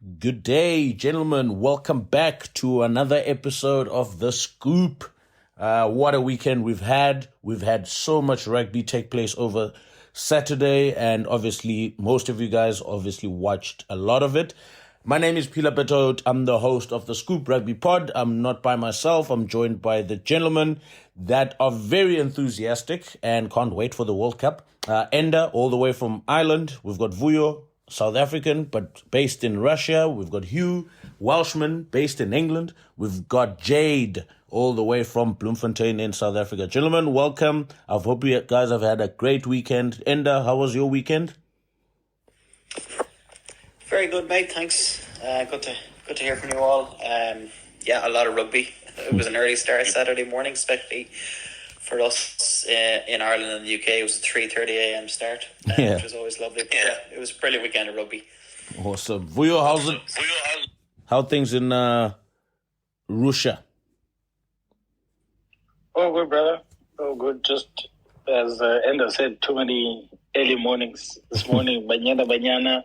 Good day, gentlemen. Welcome back to another episode of The Scoop. What a weekend we've had. We've had so much rugby take place over Saturday, and obviously most of you guys obviously watched a lot of it. My name is Pila Betot. I'm the host of The Scoop Rugby Pod. I'm not by myself. I'm joined by the gentlemen that are very enthusiastic and can't wait for the World Cup. Enda, all the way from Ireland. We've got Vuyo, South African, but based in Russia. We've got Hugh, Welshman, based in England. We've got Jade, all the way from Bloemfontein in South Africa. Gentlemen, welcome. I hope you guys have had a great weekend. Enda, how was your weekend? Very good, mate. Thanks. Good to hear from you all. A lot of rugby. It was an early start Saturday morning, especially for us in Ireland and the UK. It was a 3:30 a.m. start, which was always lovely. Yeah, it was a brilliant weekend of rugby. Awesome. Vuyo, how things in Russia? Oh, good, brother. Oh, good. Just as Enda said, too many early mornings. This morning, banyana.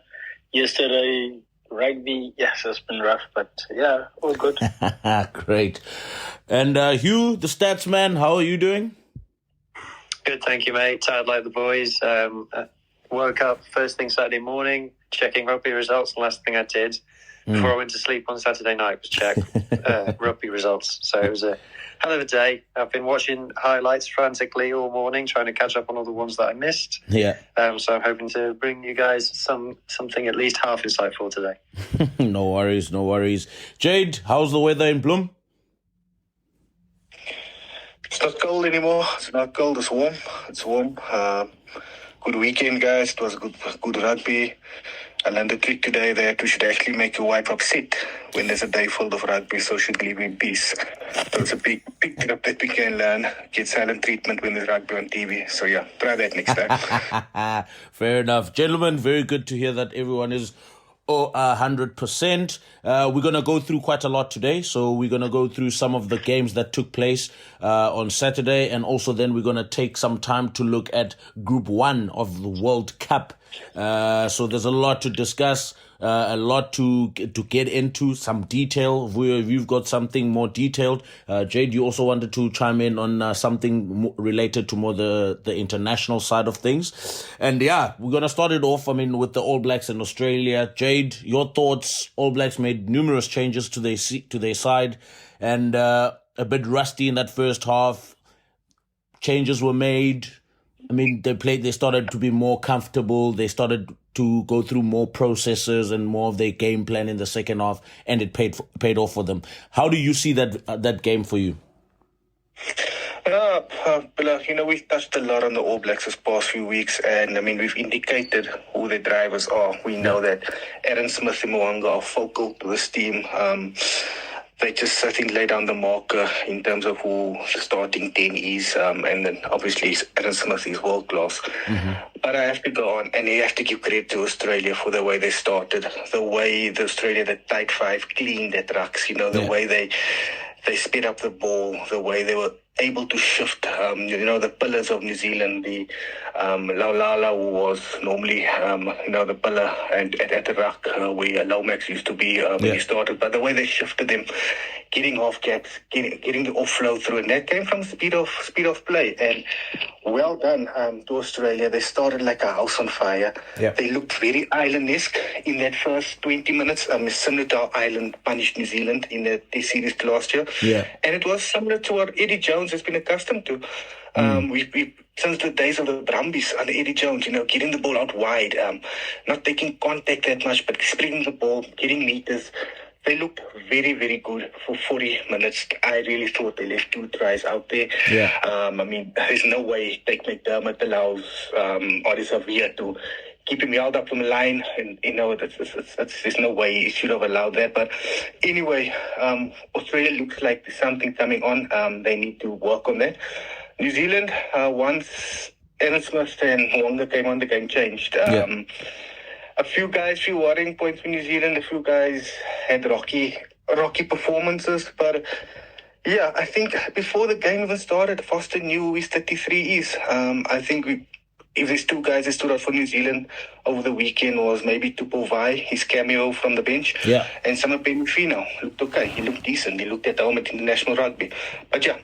Yesterday, rugby. Yes, it's been rough, but yeah, all good. Great. And Hugh, the stats man, how are you doing? Good, thank you, mate. Tired like the boys. Woke up first thing Saturday morning, checking rugby results. The last thing I did before I went to sleep on Saturday night was check rugby results. So it was a hell of a day. I've been watching highlights frantically all morning, trying to catch up on all the ones that I missed. Yeah. So I'm hoping to bring you guys something at least half insightful today. No worries. Jade, how's the weather in Bloem? It's not cold anymore. It's not cold. It's warm. Good weekend, guys. It was good rugby. I learned a trick today that we should actually make your wife upset when there's a day full of rugby, so should leave in peace. So it's a big tip that we can learn. Get silent treatment when there's rugby on TV. So yeah, try that next time. Fair enough. Gentlemen, very good to hear that everyone is 100%. We're going to go through quite a lot today. So we're going to go through some of the games that took place on Saturday. And also then we're going to take some time to look at Group 1 of the World Cup. So there's a lot to discuss, a lot to get into, some detail. You've got something more detailed. Jade, you also wanted to chime in on something related to more the international side of things. And yeah, we're going to start it off, with the All Blacks in Australia. Jade, your thoughts? All Blacks made numerous changes to their side and a bit rusty in that first half. Changes were made. They started to be more comfortable. They started to go through more processes and more of their game plan in the second half, and it paid off for them. How do you see that game for you? We've touched a lot on the All Blacks this past few weeks, and we've indicated who their drivers are. We know that Aaron Smith and Moanga are focal to this team. They just, I think, lay down the marker in terms of who the starting 10 is. And then, obviously, Aaron Smith is world-class. Mm-hmm. But I have to go on, and you have to give credit to Australia for the way they started. The way the tight five cleaned their trucks, the way they sped up the ball, the way they were able to shift, the pillars of New Zealand, the Laulala, who was normally, the pillar and at the ruck where Lomax used to be when he started. But the way they shifted them, getting off gaps, getting the offload through, and that came from speed of play. And well done to Australia. They started like a house on fire. Yeah. They looked very Ireland-esque in that first 20 minutes, similar to how Ireland punished New Zealand in the series last year. Yeah. And it was similar to what Eddie Jones has been accustomed to. We since the days of the Brumbies under Eddie Jones, getting the ball out wide, not taking contact that much, but splitting the ball, getting meters. They looked very, very good for 40 minutes. I really thought they left 2 tries out there. Yeah. There's no way Take McDermott allows Odisavia to keep him held up from the line, and there's no way he should have allowed that. But anyway, Australia looks like there's something coming on. They need to work on that. New Zealand, once Aaron Smith and Mwanga came on, the game changed. A few worrying points for New Zealand. A few guys had rocky performances, but yeah, I think before the game even started, Foster knew who his 33 is. I think if there's two guys that stood out for New Zealand over the weekend was maybe Tupou Vai, his cameo from the bench. Yeah. And some of Fino looked okay. He looked decent. He looked at home at international rugby. But yeah,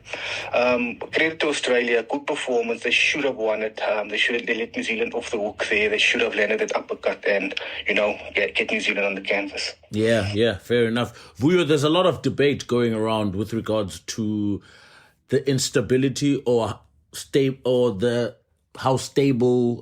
credit to Australia. Good performance. They should have won it. They let New Zealand off the hook there. They should have landed that uppercut and, get New Zealand on the canvas. Yeah, fair enough. Vuyo, there's a lot of debate going around with regards to the instability or how stable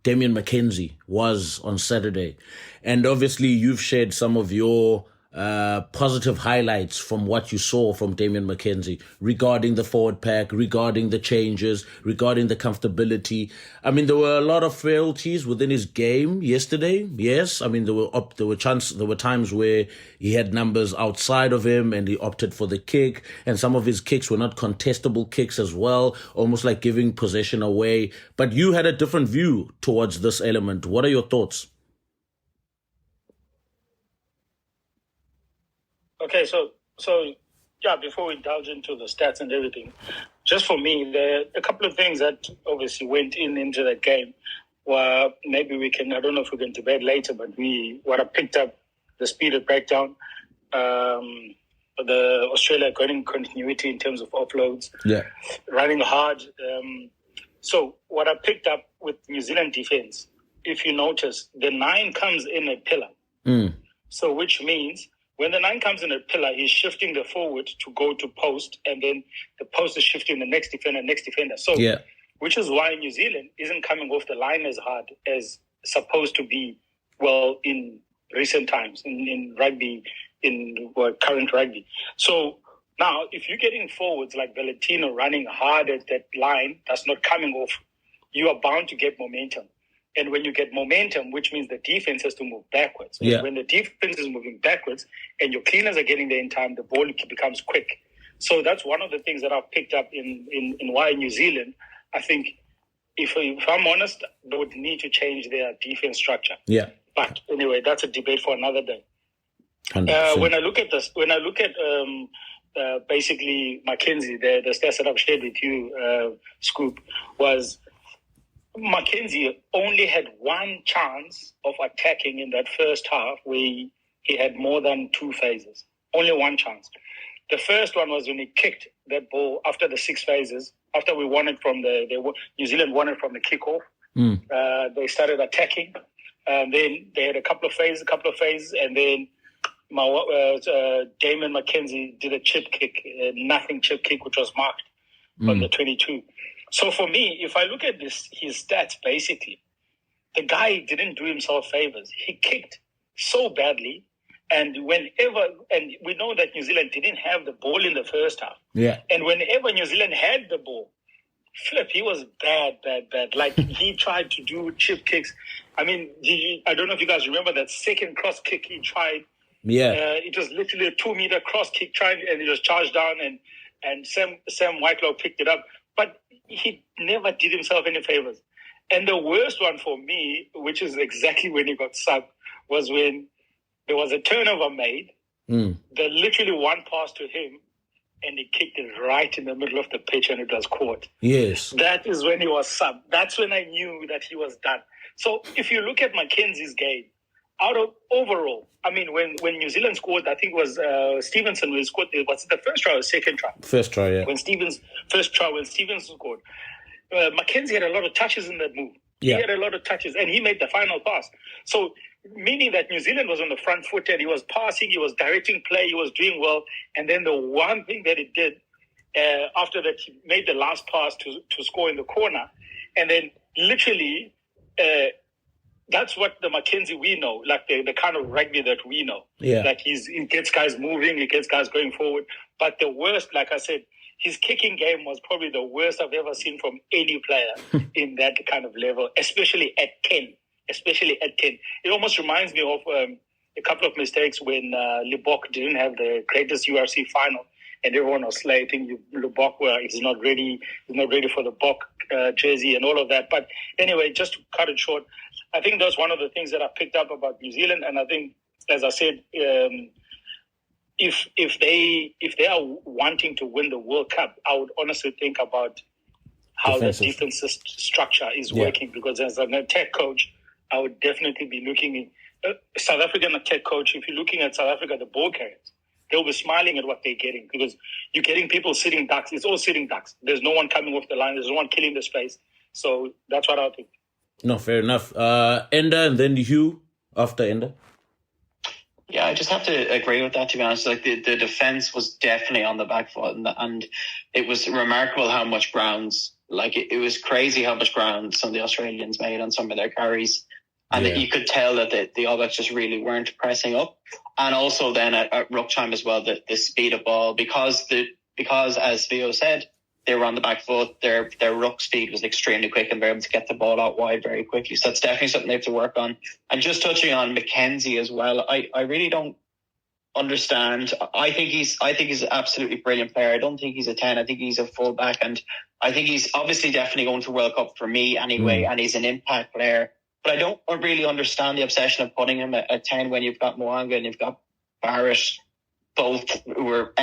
Damian McKenzie was on Saturday. And obviously you've shared some of your positive highlights from what you saw from Damian McKenzie regarding the forward pack, regarding the changes, regarding the comfortability. I mean, there were a lot of frailties within his game yesterday. Yes, I mean there were times where he had numbers outside of him and he opted for the kick, and some of his kicks were not contestable kicks as well, almost like giving possession away. But you had a different view towards this element. What are your thoughts? Okay, so yeah, before we indulge into the stats and everything, just for me, there are a couple of things that obviously went into that game. Well, maybe we can, I don't know if we can debate later, but what I picked up, the speed of breakdown, the Australia getting continuity in terms of offloads, running hard. So what I picked up with New Zealand defense, if you notice, the 9 comes in a pillar. So which means when the 9 comes in a pillar, he's shifting the forward to go to post, and then the post is shifting the next defender. So, which is why New Zealand isn't coming off the line as hard as supposed to be, in recent times, in rugby, current rugby. So now, if you're getting forwards like Valentino running hard at that line that's not coming off, you are bound to get momentum. And when you get momentum, which means the defense has to move backwards. And when the defense is moving backwards and your cleaners are getting there in time, the ball becomes quick. So that's one of the things that I've picked up in why New Zealand, I think, if I'm honest, they would need to change their defense structure. Yeah. But anyway, that's a debate for another day. When I look at basically McKenzie, the stats that I've shared with you, Scoop, was McKenzie only had one chance of attacking in that first half where he had more than 2 phases. Only one chance. The first one was when he kicked that ball after the 6 phases, after we won it from New Zealand won it from the kickoff. They started attacking. Then they had a couple of phases, and then Damian McKenzie did a chip kick, nothing chip kick, which was marked on the 22. So for me, if I look at his stats, basically, the guy didn't do himself favors. He kicked so badly, and we know that New Zealand didn't have the ball in the first half. Yeah. And whenever New Zealand had the ball, he was bad. Like he tried to do chip kicks. I mean, I don't know if you guys remember that second cross kick he tried. Yeah. It was literally a 2-meter cross kick and it was charged down, and Sam Whitelaw picked it up. But he never did himself any favors. And the worst one for me, which is exactly when he got subbed, was when there was a turnover made. There literally one pass to him, and he kicked it right in the middle of the pitch, and it was caught. Yes. That is when he was subbed. That's when I knew that he was done. So if you look at Mackenzie's game, out of overall, I mean, when New Zealand scored, I think it was Stevenson who scored. Was it the first try or second try? First try, yeah. When Stevenson scored, Mackenzie had a lot of touches in that move. Yeah. He had a lot of touches, and he made the final pass. So, meaning that New Zealand was on the front foot, and he was passing, he was directing play, he was doing well. And then the one thing that he did after that, he made the last pass to score in the corner, and then literally. That's what the Mackenzie we know, like the kind of rugby that we know. Yeah. Like he gets guys moving, he gets guys going forward. But the worst, like I said, his kicking game was probably the worst I've ever seen from any player in that kind of level, especially at 10. It almost reminds me of a couple of mistakes when Lebok didn't have the greatest URC final, and everyone was slating Lebok is not ready for the Bok jersey and all of that. But anyway, just to cut it short, I think that's one of the things that I picked up about New Zealand, and I think, as I said, if they are wanting to win the World Cup, I would honestly think about how Defensive. the defensive structure is working. Because as an attack coach, I would definitely be looking at South African attack coach. If you're looking at South Africa, the ball carriers, they'll be smiling at what they're getting, because you're getting people sitting ducks. It's all sitting ducks. There's no one coming off the line. There's no one killing the space. So that's what I think. No, fair enough. Enda and then Hugh after Enda. Yeah, I just have to agree with that, to be honest. Like the defense was definitely on the back foot, and it was remarkable how much grounds, like it was crazy how much ground some of the Australians made on some of their carries. And you could tell that the All Blacks just really weren't pressing up. And also then at ruck time as well, the speed of ball, because as Theo said, they were on the back foot, their ruck speed was extremely quick and they're able to get the ball out wide very quickly. So that's definitely something they have to work on. And just touching on Mackenzie as well, I really don't understand. I think he's an absolutely brilliant player. I don't think he's a 10. I think he's a fullback, and I think he's obviously definitely going to World Cup for me anyway, and he's an impact player. But I don't really understand the obsession of putting him at 10 when you've got Moanga and you've got Barrett, both who were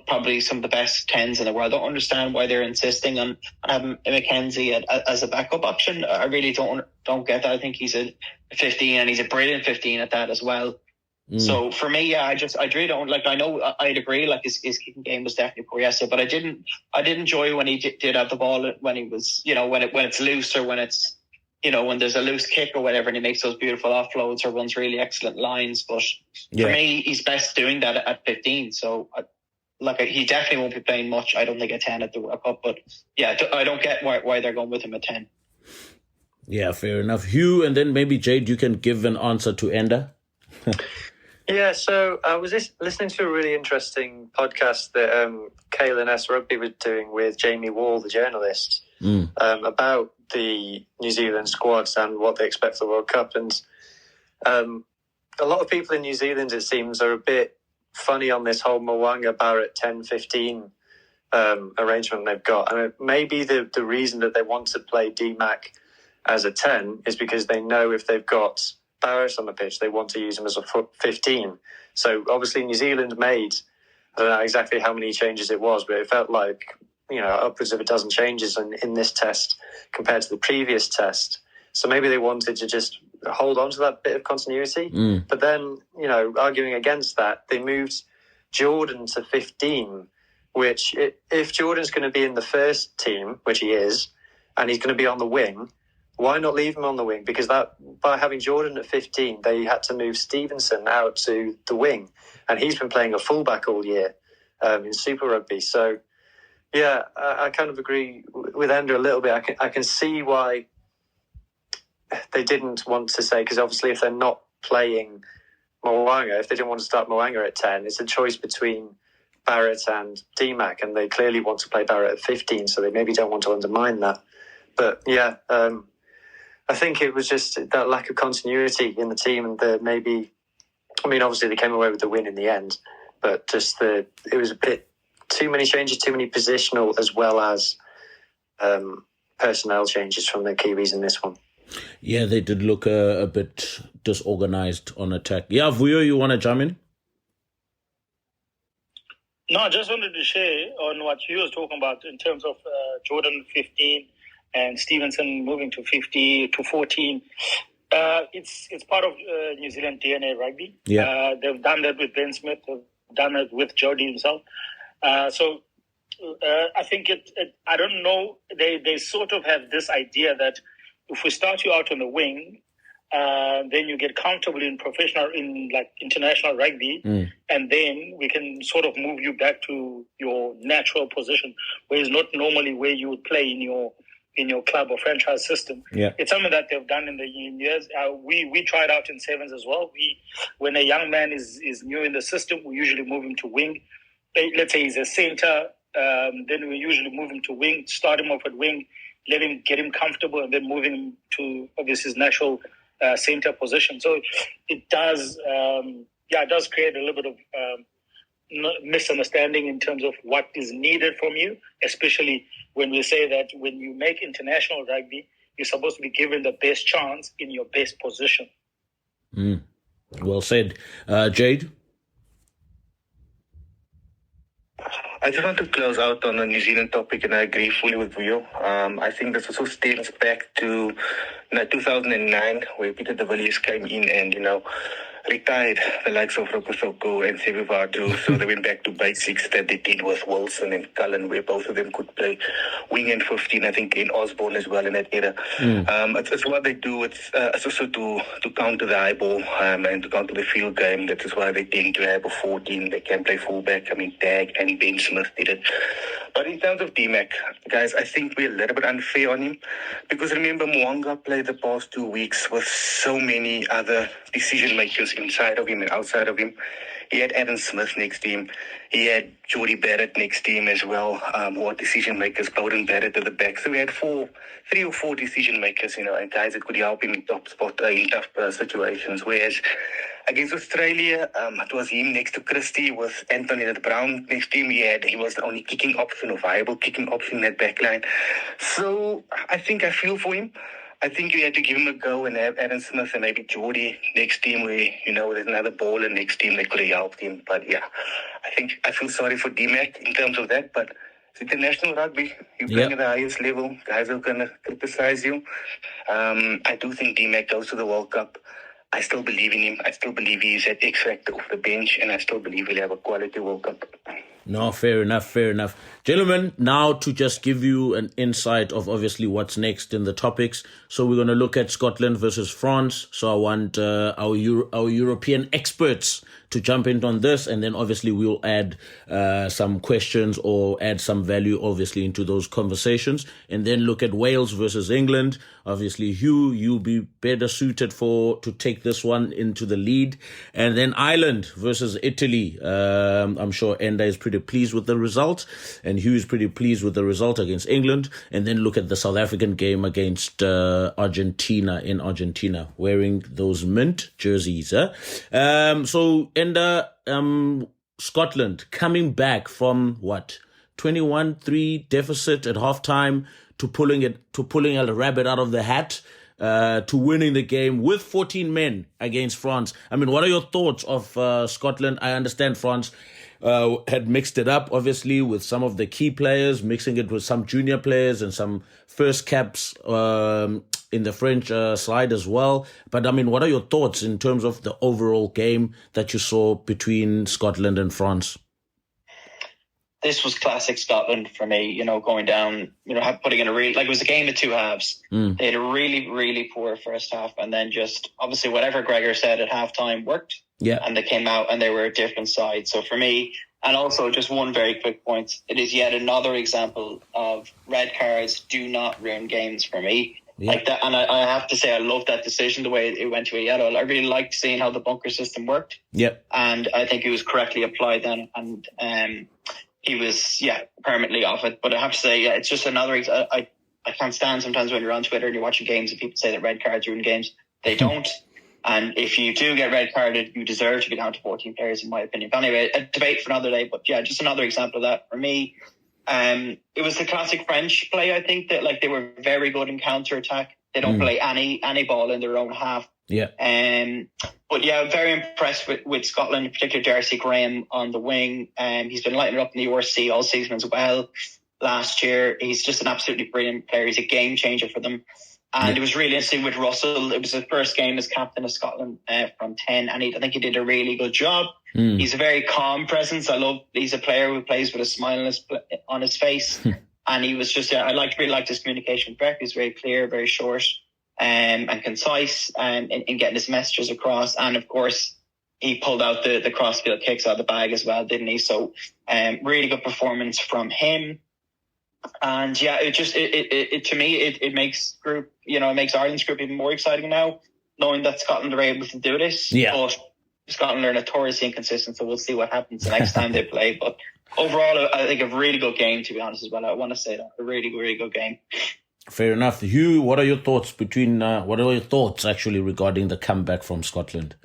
probably some of the best 10s in the world. I don't understand why they're insisting on having Mackenzie as a backup option. I really don't get that. I think he's a 15, and he's a brilliant 15 at that as well. So for me, I really don't like. I know I'd agree. Like his kicking game was definitely poor yesterday, but I didn't enjoy when he did have the ball, when he was, when it's loose, or when it's, when there's a loose kick or whatever, and he makes those beautiful offloads or runs really excellent lines. But for me, he's best doing that at 15. So he definitely won't be playing much. I don't think at 10 at the World Cup, but yeah, I don't get why they're going with him at 10. Yeah, fair enough. Hugh, and then maybe Jade, you can give an answer to Enda. Yeah, so I was listening to a really interesting podcast that Kaylan S. Rugby was doing with Jamie Wall, the journalist, about the New Zealand squads and what they expect for the World Cup. And a lot of people in New Zealand, it seems, are a bit funny on this whole Moanga Barrett 10-15 arrangement they've got. And maybe the reason that they want to play D-Mac as a 10 is because they know if they've got Barrett on the pitch, they want to use him as a 15. So obviously New Zealand made, I don't know exactly how many changes it was, but it felt like, upwards of a dozen changes in this test compared to the previous test. So maybe they wanted to just hold on to that bit of continuity. But then, arguing against that, they moved Jordan to 15, which if Jordan's going to be in the first team, which he is, and he's going to be on the wing, why not leave him on the wing? Because by having Jordan at 15, they had to move Stevenson out to the wing. And he's been playing a fullback all year in Super Rugby. So, yeah, I kind of agree with Enda a little bit. I can see why they didn't want to say, because obviously if they're not playing Moanga, if they didn't want to start Moanga at 10, it's a choice between Barrett and D-Mac, and they clearly want to play Barrett at 15, so they maybe don't want to undermine that. But, yeah, I think it was just that lack of continuity in the team, and obviously they came away with the win in the end, but just it was a bit too many changes, too many positional as well as personnel changes from the Kiwis in this one. Yeah, they did look a bit disorganized on attack. Yeah, Vuyo, you want to jump in? No, I just wanted to share on what you was talking about in terms of Jordan 15 and Stevenson moving to 50 to 14. It's part of New Zealand DNA rugby. Yeah. They've done that with Ben Smith. They've done it with Jody himself. So I think I don't know. They sort of have this idea that if we start you out on the wing, then you get comfortable in international rugby, and then we can sort of move you back to your natural position, where it's not normally where you would play in your club or franchise system. Yeah. It's something that they've done in the years. We tried out in sevens as well. When a young man is new in the system, we usually move him to wing. Let's say he's a center, then we usually move him to wing, start him off at wing, let him get him comfortable, and then move him to obviously his natural center position. So it does create a little bit of misunderstanding in terms of what is needed from you, especially when we say that when you make international rugby, you're supposed to be given the best chance in your best position. Well said. Jade? I just want to close out on the New Zealand topic, and I agree fully with you. I think this also stems back to 2009, where Peter de Villiers came in and, retired the likes of Rokosoko and Sevivadu. So they went back to basics that they did with Wilson and Cullen, where both of them could play wing and 15. I think in Osborne as well in that era. It's what they do. It's also to counter the high ball and to counter the field game. That is why they tend to have a 14. They can play fullback. Tag and Ben Smith did it. But in terms of D-Mac, guys, I think we're a little bit unfair on him. Because remember, Mwanga played the past 2 weeks with so many other decision makers inside of him and outside of him. He had Adam Smith next to him. He had Geordie Barrett next to him as well, who are decision makers, Bowden Barrett at the back. So we had 3 or 4 decision makers, and guys that could help him in tough situations. Whereas against Australia, it was him next to Christie with Anthony Brown next to him. He was the only kicking option or viable kicking option in that back line. So I think I feel for him. I think you had to give him a go and have Adam Smith and maybe Geordie next to him where, there's another baller next to him that could have helped him. But yeah, I feel sorry for D-Mac in terms of that. But it's international rugby. You're playing at the highest level. Guys are going to criticize you. I do think D-Mac goes to the World Cup. I still believe in him. I still believe he's at X Factor off the bench. And I still believe he'll have a quality World Cup. No, fair enough. Gentlemen, now to just give you an insight of obviously what's next in the topics. So we're going to look at Scotland versus France. So I want our European experts to jump in on this, and then obviously we'll add some questions or add some value obviously into those conversations, and then look at Wales versus England. Obviously, Hugh, you'll be better suited to take this one into the lead, and then Ireland versus Italy. I'm sure Enda is pretty pleased with the result, and Hugh is pretty pleased with the result against England, and then look at the South African game against Argentina in Argentina, wearing those mint jerseys. So Enda, Scotland coming back from 21-3 deficit at halftime to pulling a rabbit out of the hat, to winning the game with 14 men against France. What are your thoughts of Scotland? I understand France had mixed it up, obviously, with some of the key players, mixing it with some junior players and some first caps in the French side as well. But what are your thoughts in terms of the overall game that you saw between Scotland and France? This was classic Scotland for me, going down, putting in it was a game of two halves. They had a really, really poor first half, and then just obviously whatever Gregor said at halftime worked. Yeah. And they came out and they were a different side. So for me, and also just one very quick point, it is yet another example of red cards do not ruin games for me. Yeah. Like that, and I have to say I love that decision, the way it went to a yellow. I really liked seeing how the bunker system worked. Yep. And I think it was correctly applied then, and he was permanently off it. But I have to say, it's just another. I can't stand sometimes when you're on Twitter and you're watching games and people say that red cards ruin games. They don't. And if you do get red carded, you deserve to be down to 14 players, in my opinion. But anyway, a debate for another day. But just another example of that for me. It was the classic French play. I think that they were very good in counter attack. They don't play any ball in their own half. Yeah. But very impressed with Scotland, in particular Darcy Graham on the wing. He's been lighting it up in the URC all season as well. Last year, he's just an absolutely brilliant player. He's a game changer for them. And it was really interesting with Russell. It was his first game as captain of Scotland from 10, and I think he did a really good job. He's a very calm presence. He's a player who plays with a smile on his face. And he was just, I really liked his communication with Beck. He was very clear, very short and concise in getting his messages across. And of course, he pulled out the crossfield kicks out of the bag as well, didn't he? So really good performance from him. And to me, it makes group, it makes Ireland's group even more exciting now, knowing that Scotland are able to do this. Yeah. But Scotland are notoriously inconsistent, so we'll see what happens the next time they play. But overall, I think a really good game, to be honest, as well. I want to say that a really, really good game. Fair enough. Hugh, what are your thoughts actually regarding the comeback from Scotland?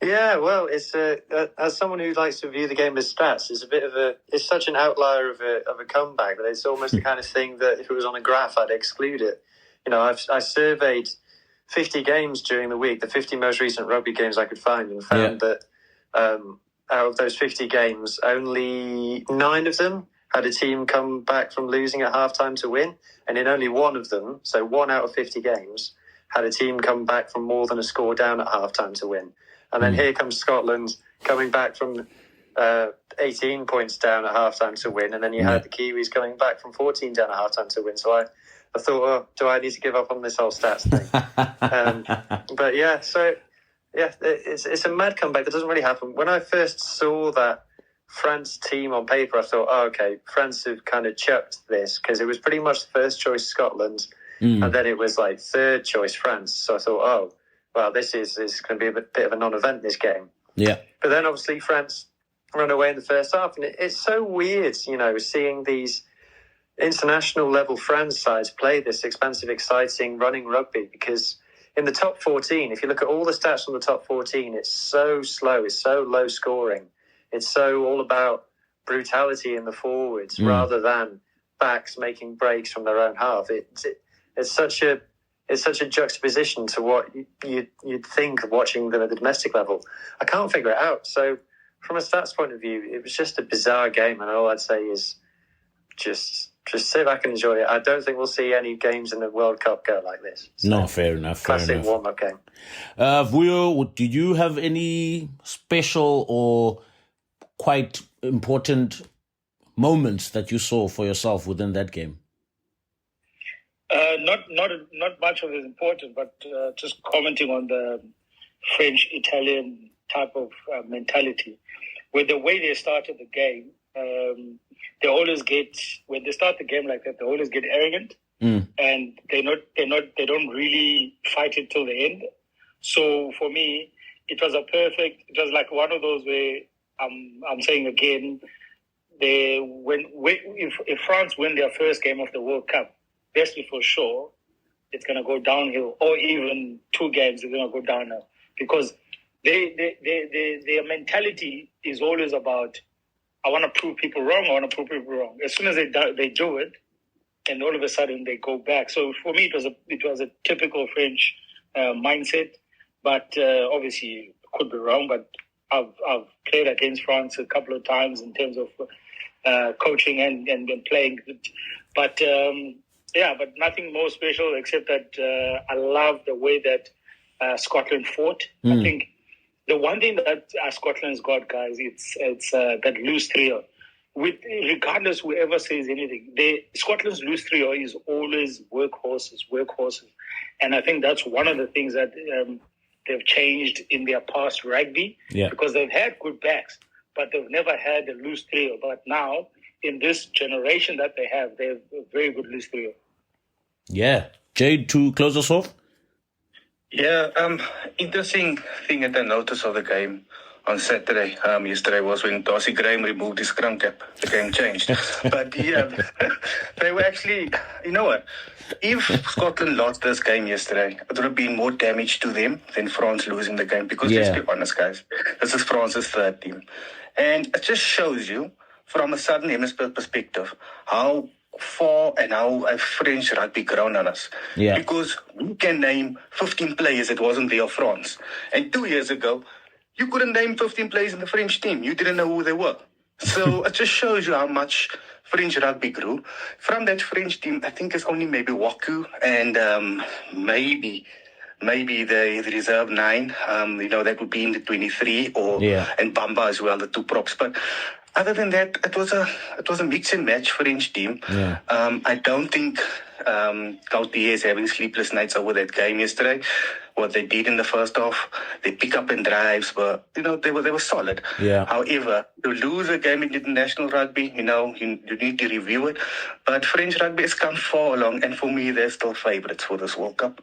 Yeah, well, it's as someone who likes to view the game as stats, it's such an outlier of a comeback that it's almost the kind of thing that if it was on a graph, I'd exclude it. I surveyed 50 games during the week, the 50 most recent rugby games I could find, and found that out of those 50 games, only 9 of them had a team come back from losing at halftime to win, and in only one of them, so 1 out of 50 games, had a team come back from more than a score down at halftime to win. And then here comes Scotland coming back from 18 points down at halftime to win, and then you had the Kiwis coming back from 14 down at halftime to win. So I thought, oh, do I need to give up on this whole stats thing? But yeah, so yeah, it's a mad comeback that doesn't really happen. When I first saw that France team on paper, I thought, oh, okay, France have kind of chucked this, because it was pretty much first choice Scotland, and then it was like third choice France. So I thought, oh, well, this is going to be a bit of a non-event, this game. Yeah. But then obviously France run away in the first half, and it's so weird, seeing these international level France sides play this expansive, exciting running rugby, because in the top 14, if you look at all the stats from the top 14, it's so slow, it's so low scoring. It's so all about brutality in the forwards rather than backs making breaks from their own half. It's such a juxtaposition to what you'd think of watching them at the domestic level. I can't figure it out. So from a stats point of view, it was just a bizarre game, and all I'd say is just sit back and enjoy it. I don't think we'll see any games in the World Cup go like this. So, no, fair enough. Classic warm-up game. Vuyo, did you have any special or quite important moments that you saw for yourself within that game? Not much of it is important, but just commenting on the French-Italian type of mentality. With the way they started the game, they always get, when they start the game like that, they always get arrogant, and they don't really fight it till the end. So for me, it was like one of those where I'm saying again, if France win their first game of the World Cup, best for sure, it's going to go downhill, or even 2 games, it's going to go downhill, because their mentality is always about, I want to prove people wrong. As soon as they do it, and all of a sudden they go back. So for me, it was a typical French mindset, but obviously could be wrong. But I've played against France a couple of times in terms of coaching and playing, but nothing more special except that I love the way that Scotland fought. I think the one thing that Scotland's got, guys, it's that loose trio. Regardless whoever says anything, Scotland's loose trio is always workhorses, and I think that's one of the things that they've changed in their past rugby, because they've had good backs, but they've never had a loose trio. But now, in this generation that they have a very good loose trio. Yeah. Jade, to close us off? Yeah, interesting thing that I noticed of the game on Saturday, yesterday, was when Darcy Graham removed his scrum cap. The game changed. But yeah, they were actually, you know what? If Scotland lost this game yesterday, it would have been more damage to them than France losing the game. Because let's be honest, guys, this is France's third team. And it just shows you, from a Southern Hemisphere perspective, how far and how French rugby grown on us. Yeah. Because we can name 15 players that wasn't there of France. And 2 years ago, you couldn't name 15 players in the French team. You didn't know who they were. So it just shows you how much French rugby grew. From that French team, I think it's only maybe Waku and maybe the reserve 9. That would be in the 23 and Bamba as well, the 2 props. But other than that, it was a mix and match French team. Yeah. I don't think Gautier is having sleepless nights over that game yesterday. What they did in the first half, they pick up and drives, but they were solid. Yeah. However, to lose a game in international rugby, you need to review it. But French rugby has come far along, and for me, they're still favourites for this World Cup.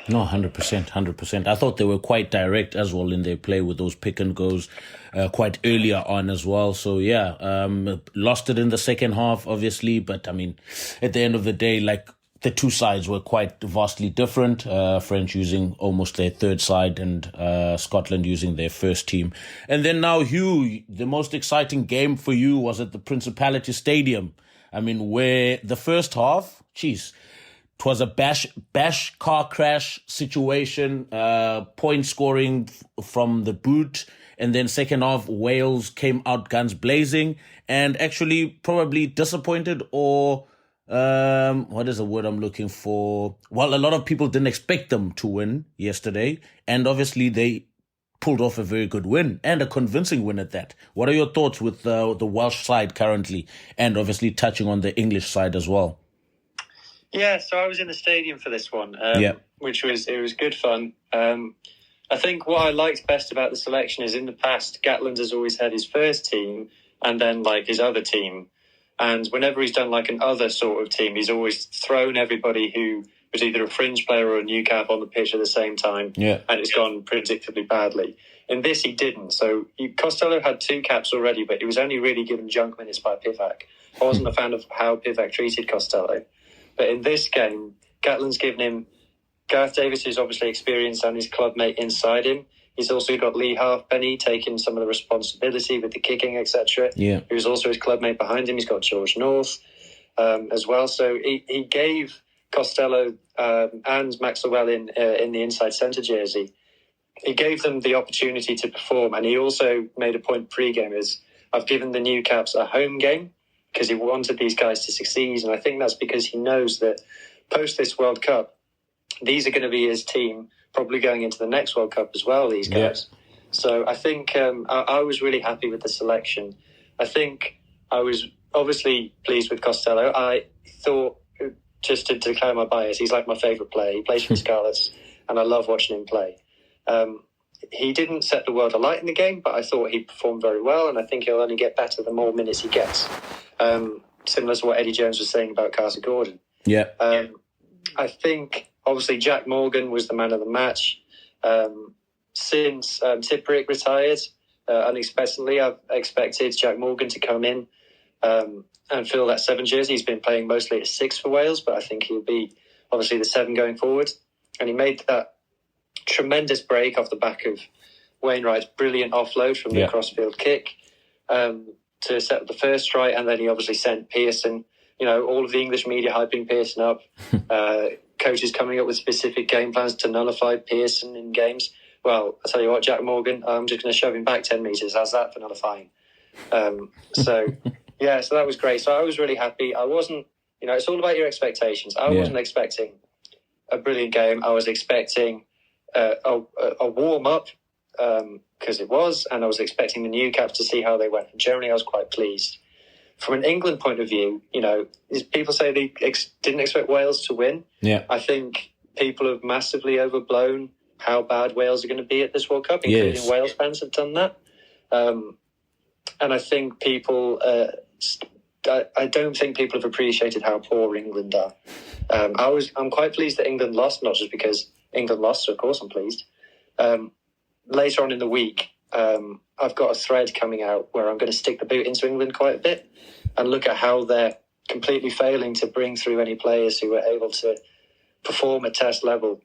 No, 100%. I thought they were quite direct as well in their play with those pick and goes quite earlier on as well. So yeah, lost it in the second half, obviously, but I mean, at the end of the day, like, the two sides were quite vastly different. French using almost their third side and Scotland using their first team. And then now, Hugh, the most exciting game for you was at the Principality Stadium. I mean, where the first half, it was a bash car crash situation, point scoring from the boot. And then second half, Wales came out guns blazing and actually probably disappointed or what is the word I'm looking for? Well, a lot of people didn't expect them to win yesterday. And obviously they pulled off a very good win and a convincing win at that. What are your thoughts with the Welsh side currently and obviously touching on the English side as well? Yeah, so I was in the stadium for this one, which was good fun. I think what I liked best about the selection is in the past, Gatland has always had his first team and then like his other team. And whenever he's done like an other sort of team, he's always thrown everybody who was either a fringe player or a new cap on the pitch at the same time, and it's gone predictably badly. In this, he didn't. So Costello had 2 caps already, but he was only really given junk minutes by Pivac. I wasn't a fan of how Pivac treated Costello. But in this game, Gatland's given him Gareth Davis, who's obviously experienced, and his club mate inside him. He's also got Lee Halfpenny taking some of the responsibility with the kicking, etc. Who's also his club mate behind him. He's got George North as well. So he gave Costello and Maxwell in the inside centre jersey. He gave them the opportunity to perform, and he also made a point pre-game is I've given the new caps a home game because he wanted these guys to succeed, and I think that's because he knows that post this World Cup, these are going to be his team probably going into the next World Cup as well, these guys. So I think I was really happy with the selection. I think I was obviously pleased with Costello. I thought, just to declare my bias, he's like my favourite player. He plays for the Scarlets, and I love watching him play. He didn't set the world alight in the game, but I thought he performed very well, and I think he'll only get better the more minutes he gets. Similar to what Eddie Jones was saying about Carter Gordon. I think, obviously, Jack Morgan was the man of the match. Since Tipperick retired, unexpectedly, I've expected Jack Morgan to come in and fill that 7 jersey. He's been playing mostly at 6 for Wales, but I think he'll be, obviously, the 7 going forward. And he made that tremendous break off the back of Wainwright's brilliant offload from the crossfield kick to set up the first try, and then he obviously sent Pearson, all of the English media hyping Pearson up, coaches coming up with specific game plans to nullify Pearson in games. Well, I'll tell you what, Jack Morgan, I'm just going to shove him back 10 metres. How's that for nullifying? So that was great. So I was really happy. I wasn't, it's all about your expectations. I wasn't expecting a brilliant game. I was expecting a warm-up because it was, and I was expecting the new caps to see how they went. And generally, I was quite pleased. From an England point of view, people say they didn't expect Wales to win. I think people have massively overblown how bad Wales are going to be at this World Cup, including Wales fans have done that. And I think people, I don't think people have appreciated how poor England are. I'm quite pleased that England lost, not just because England lost, so of course I'm pleased. Later on in the week, I've got a thread coming out where I'm going to stick the boot into England quite a bit and look at how they're completely failing to bring through any players who are able to perform at test level.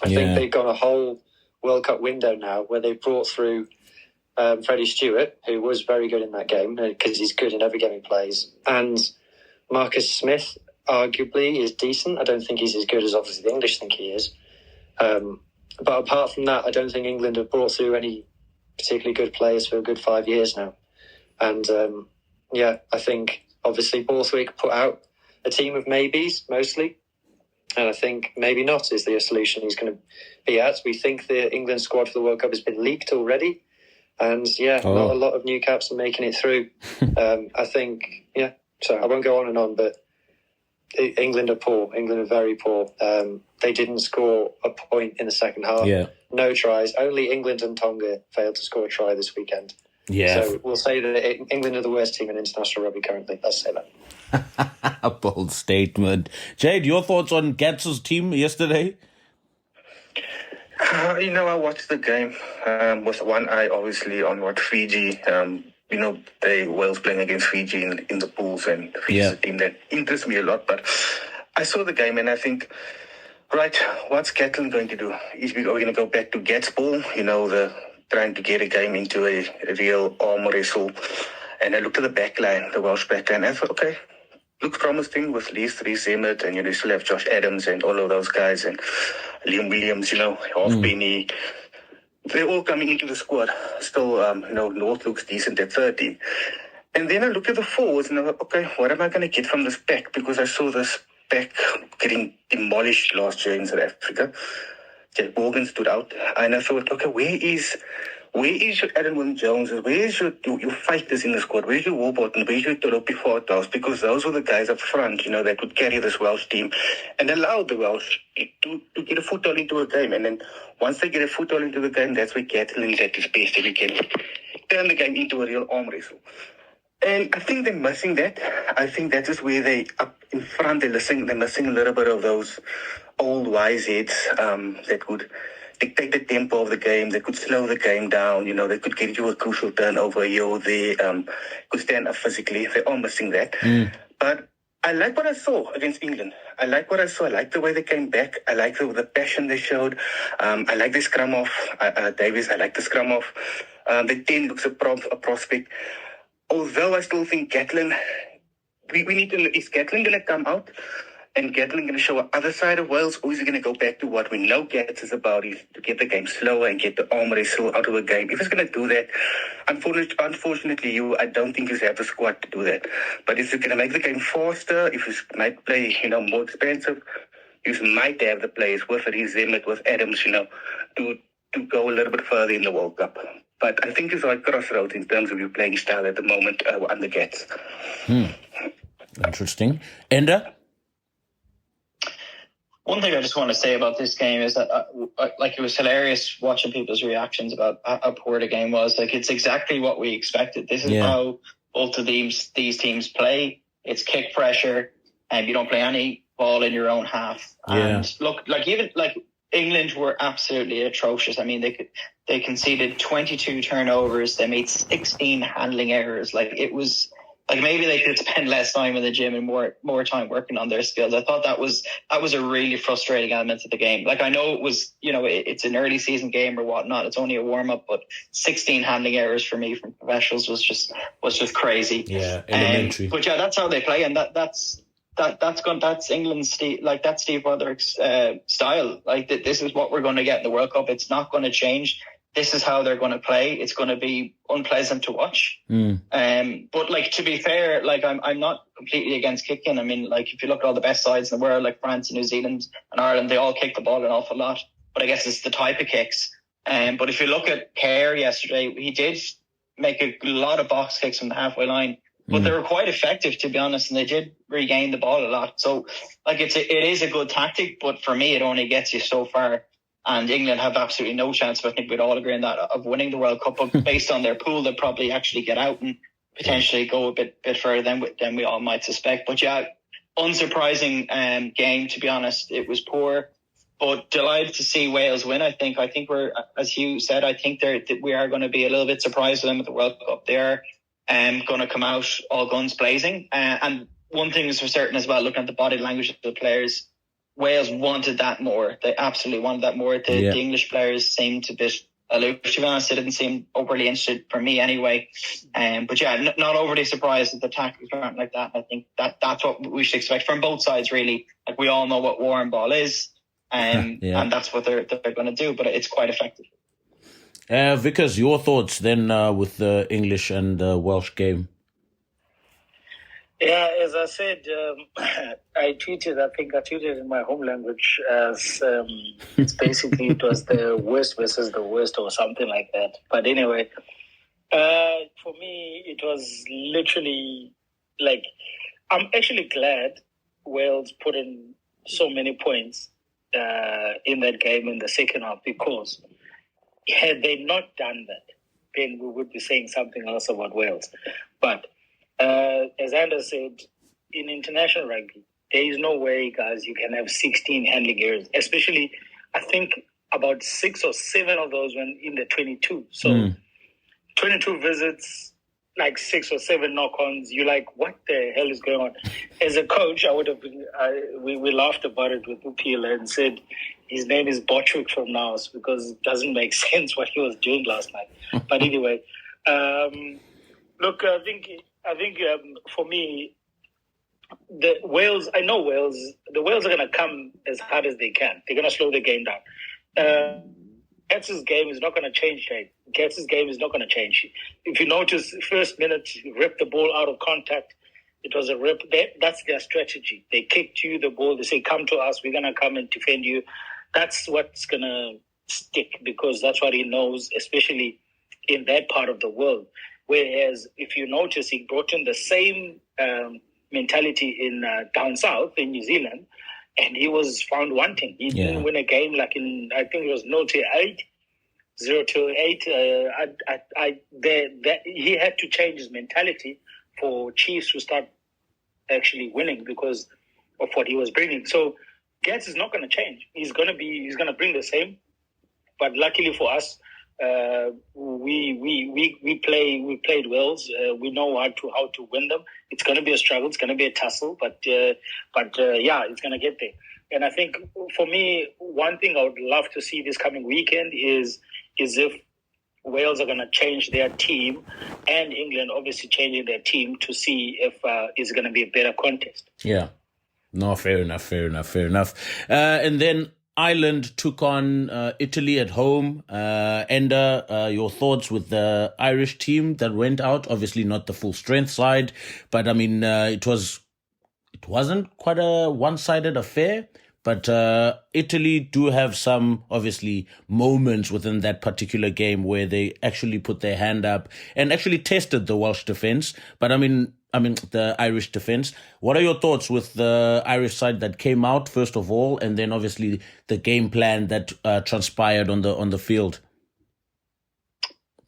I think they've got a whole World Cup window now where they've brought through Freddie Stewart, who was very good in that game because he's good in every game he plays, and Marcus Smith arguably is decent. I don't think he's as good as obviously the English think he is. But apart from that, I don't think England have brought through any particularly good players for a good 5 years now. And I think obviously Borthwick put out a team of maybes mostly. And I think maybe not is the solution he's going to be at. We think the England squad for the World Cup has been leaked already. And not a lot of new caps are making it through. I think, so I won't go on and on, but England are poor. England are very poor. They didn't score a point in the second half. No tries. Only England and Tonga failed to score a try this weekend. So we'll say that England are the worst team in international rugby currently. Let's say that. A bold statement. Jade, your thoughts on Gatz's team yesterday? I watched the game with one eye obviously on what Fiji, Wales playing against Fiji in the pools, and Fiji's a team that interests me a lot. But I saw the game and I think, right, what's Gatland going to do? Is we going to go back to Gat's ball, the trying to get a game into a real arm wrestle? And I looked at the back line, the Welsh back line, and I thought, okay, looks promising with Leith, Rhys Emmett, and you still have Josh Adams and all of those guys, and Liam Williams, Halfpenny. they're all coming into the squad. Still, North looks decent at 13. And then I look at the forwards and I'm like, okay, what am I going to get from this pack? Because I saw this pack getting demolished last year in South Africa. Jack Morgan stood out. And I thought, okay, where is your Aaron Williams-Jones? Where is your fighters in the squad? Where's your Warburton? Where's your Tolopi Fortals? Because those were the guys up front, that would carry this Welsh team and allow the Welsh to get a foothold into a game. And then once they get a foothold into the game, that's where Gatlin's at his best. He can turn the game into a real arm wrestle. And I think they're missing that. I think that is where they, up in front, they're missing a little bit of those old wise heads that could dictate the tempo of the game. They could slow the game down. They could get you a crucial turnover here or there. Could stand up physically. They are missing that. But I like what I saw against England. I like what I saw. I like the way they came back. I like the passion they showed. I like the scrum off. Davies, I like the scrum off. The 10 looks a prospect. Although I still think Gatlin, we need to know, is Gatlin going to come out and Gatlin going to show our other side of Wales, or is he going to go back to what we know Gats is about, is to get the game slower and get the arm wrestle out of the game? If he's going to do that, unfortunately, I don't think he's have the squad to do that. But if he's going to make the game faster, if he might play, more expensive, he might have the players with Reece Emmett, with Adams, to go a little bit further in the World Cup. But I think it's like crossroads in terms of your playing style at the moment under Gats. Interesting. Enda? One thing I just want to say about this game is that, it was hilarious watching people's reactions about how poor the game was. It's exactly what we expected. This is how both of these teams play. It's kick pressure, and you don't play any ball in your own half. And look, England were absolutely atrocious. I mean, they conceded 22 turnovers. They made 16 handling errors. It was maybe they could spend less time in the gym and more time working on their skills. I thought that was a really frustrating element of the game. I know it was, it's an early season game or whatnot. It's only a warm up, but 16 handling errors for me from professionals was just crazy. Yeah, elementary. But that's how they play, and that's England's that's Steve Broderick's style. This is what we're going to get in the World Cup. It's not going to change. This is how they're going to play. It's going to be unpleasant to watch. But to be fair, I'm not completely against kicking. I mean, if you look at all the best sides in the world, like France and New Zealand and Ireland, they all kick the ball an awful lot. But I guess it's the type of kicks. But if you look at Kerr yesterday, he did make a lot of box kicks from the halfway line. But they were quite effective, to be honest, and they did regain the ball a lot. So, it is a good tactic, but for me, it only gets you so far. And England have absolutely no chance, I think we'd all agree on that, of winning the World Cup. But based on their pool, they'll probably actually get out and potentially go a bit further than we all might suspect. But unsurprising game, to be honest. It was poor, but delighted to see Wales win. I think we're, as Hugh said, I think we are going to be a little bit surprised with them at the World Cup. They are going to come out all guns blazing. And one thing is for certain as well, looking at the body language of the players, Wales wanted that more. They absolutely wanted that more. The English players seemed a bit aloof. To be honest, they didn't seem overly interested for me anyway. But not overly surprised that the tactics aren't like that. I think that's what we should expect from both sides, really. We all know what war and ball is, and that's what they're going to do. But it's quite effective. Vickers, your thoughts then with the English and Welsh game? Yeah, as I said, I tweeted in my home language as it's basically it was the worst versus the worst or something like that. But anyway, for me, it was literally I'm actually glad Wales put in so many points in that game in the second half, because had they not done that, then we would be saying something else about Wales. But as Anders said, in international rugby, there is no way, guys, you can have 16 handling errors. Especially, I think about 6 or 7 of those went in the 22. So 22 visits, 6 or 7 knock-ons. You're like, what the hell is going on? As a coach, I would have been. We laughed about it with Upila and said his name is Botchuk from now, because it doesn't make sense what he was doing last night. But anyway, look, I think for me, the Wales are going to come as hard as they can. They're going to slow the game down. Getz's game is not going to change, Jake. Getz's game is not going to change. If you notice, first minute, ripped the ball out of contact. It was a rip. That's their strategy. They kicked you the ball. They say, come to us. We're going to come and defend you. That's what's going to stick because that's what he knows, especially in that part of the world. Whereas if you notice, he brought in the same mentality in down south in New Zealand, and he was found wanting. He didn't win a game like in, I think it was 0-8. He had to change his mentality for Chiefs to start actually winning because of what he was bringing. So Getz is not going to change. He's going to bring the same. But luckily for us, we played well. We know how to win them. It's going to be a struggle. It's going to be a tussle. But it's going to get there. And I think for me, one thing I would love to see this coming weekend is if Wales are going to change their team, and England obviously changing their team to see if it's going to be a better contest. Yeah. No, fair enough. And then Ireland took on Italy at home. Enda, your thoughts with the Irish team that went out? Obviously not the full strength side, but I mean, it wasn't quite a one-sided affair. But Italy do have some, obviously, moments within that particular game where they actually put their hand up and actually tested the Welsh defence. But I mean the Irish defence. What are your thoughts with the Irish side that came out first of all, and then obviously the game plan that transpired on the field?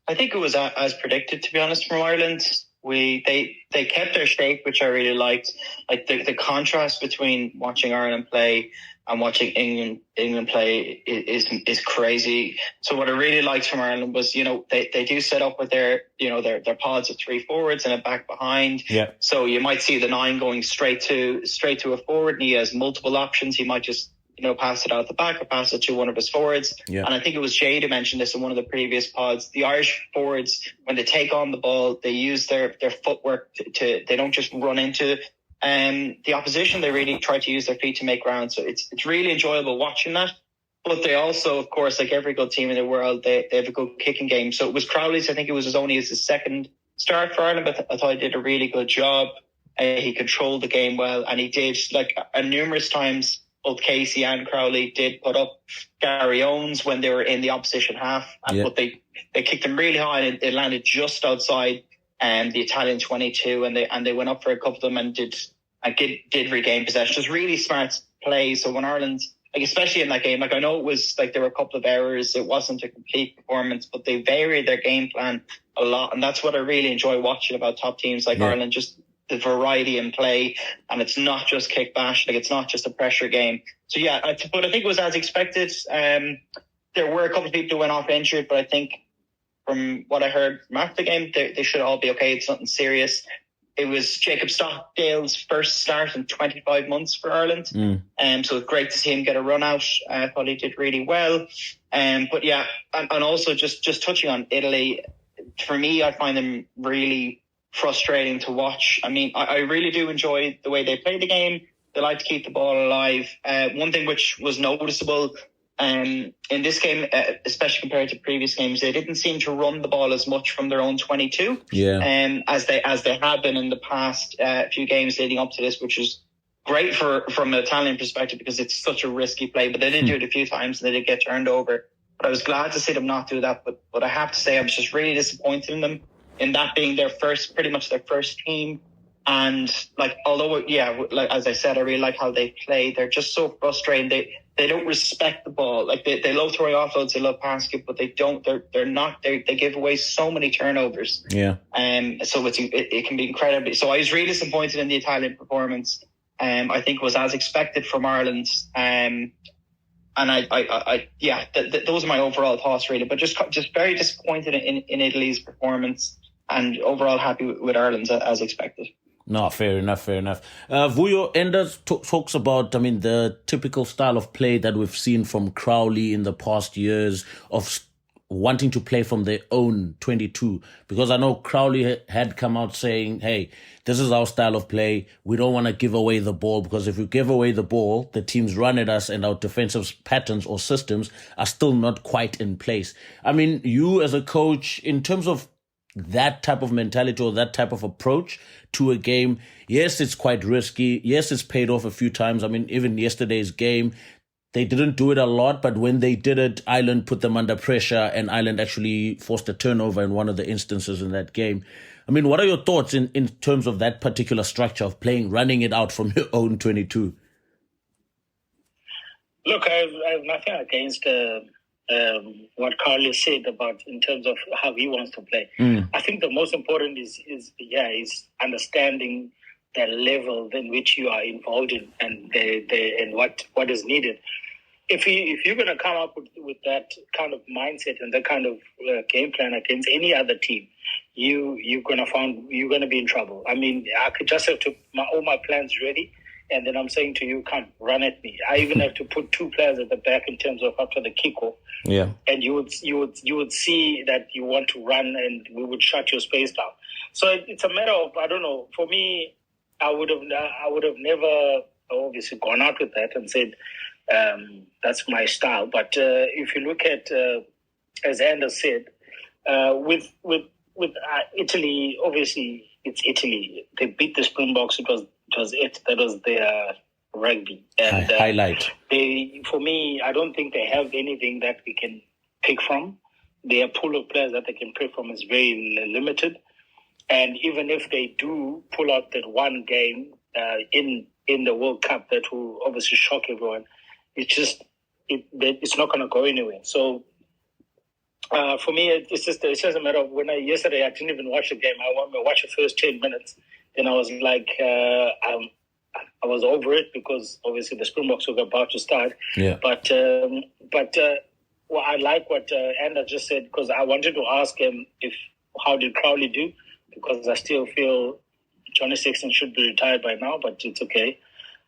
I think it was as predicted, to be honest, from Ireland. They kept their shape, which I really liked. Like the contrast between watching Ireland play and watching England play is crazy. So what I really liked from Ireland was, they do set up with their pods of three forwards and a back behind. Yeah. So you might see the 9 going straight to a forward, and he has multiple options. He might just pass it out the back or pass it to one of his forwards. Yeah. And I think it was Jay who mentioned this in one of the previous pods. The Irish forwards, when they take on the ball, they use their footwork to they don't just run into the opposition. They really try to use their feet to make ground. So it's really enjoyable watching that. But they also, of course, like every good team in the world, they have a good kicking game. So it was Crowley's, I think it was only his second start for Ireland, but I thought he did a really good job. He controlled the game well, and he did, numerous times. Both Casey and Crowley did put up Gary Owens when they were in the opposition half, but they kicked him really high, and it landed just outside the Italian 22, and they went up for a couple of them and did regain possession. Just really smart play. So when Ireland, especially in that game, I know it was there were a couple of errors, it wasn't a complete performance, but they varied their game plan a lot, and that's what I really enjoy watching about top teams like Ireland. Just the variety in play, and it's not just kick bash, it's not just a pressure game. So but I think it was as expected. There were a couple of people who went off injured, but I think from what I heard from after the game, they should all be okay. It's nothing serious. It was Jacob Stockdale's first start in 25 months for Ireland. So it's great to see him get a run out. I thought he did really well. And also just touching on Italy, for me, I find them really frustrating to watch. I mean, I really do enjoy the way they play the game. They like to keep the ball alive. One thing which was noticeable in this game, especially compared to previous games, they didn't seem to run the ball as much from their own 22 as they had been in the past few games leading up to this, which is great from an Italian perspective because it's such a risky play. But they did do it a few times and they did get turned over. But I was glad to see them not do that. But I have to say I was just really disappointed in them, in that being pretty much their first team. And although, as I said, I really like how they play. They're just so frustrating. They don't respect the ball. They love throwing offloads, they love passing, but they don't. They give away so many turnovers. Yeah. So it can be incredibly. So I was really disappointed in the Italian performance. I think it was as expected from Ireland. And those are my overall thoughts really. But just very disappointed in Italy's performance. And overall happy with Ireland's as expected. No, fair enough. Vuyo Enders talks about, the typical style of play that we've seen from Crowley in the past years of wanting to play from their own 22? Because I know Crowley had come out saying, hey, this is our style of play. We don't want to give away the ball, because if we give away the ball, the teams run at us and our defensive patterns or systems are still not quite in place. I mean, you as a coach, in terms of that type of mentality or that type of approach to a game, yes, it's quite risky. Yes, it's paid off a few times. I mean, even yesterday's game, they didn't do it a lot, but when they did it, Ireland put them under pressure, and Ireland actually forced a turnover in one of the instances in that game. I mean, what are your thoughts in terms of that particular structure of playing, running it out from your own 22? Look, I have nothing against what Carly said about in terms of how he wants to play. I think the most important is understanding the level in which you are involved in and and what is needed. If you're going to come up with that kind of mindset and that kind of game plan against any other team, you're going to be in trouble. I mean, I could just have to all my plans ready, and then I'm saying to you, come run at me. I even have to put two players at the back in terms of after the kickoff. Yeah, and you would see that you want to run, and we would shut your space down. So it's a matter of, I don't know. For me, I would have never obviously gone out with that and said that's my style. But if you look at, as Anders said, with Italy, obviously it's Italy. They beat the Springboks. That was their rugby. And highlight. For me, I don't think they have anything that we can pick from. Their pool of players that they can pick from is very limited. And even if they do pull out that one game in the World Cup that will obviously shock everyone, it's not going to go anywhere. So for me, it's just a matter of yesterday I didn't even watch the game. I watched the first 10 minutes. Then I was like, I was over it because obviously the Springboks were about to start. Yeah. But well, I like what Anna just said, because I wanted to ask him how did Crowley do, because I still feel Johnny Sexton should be retired by now, but it's okay.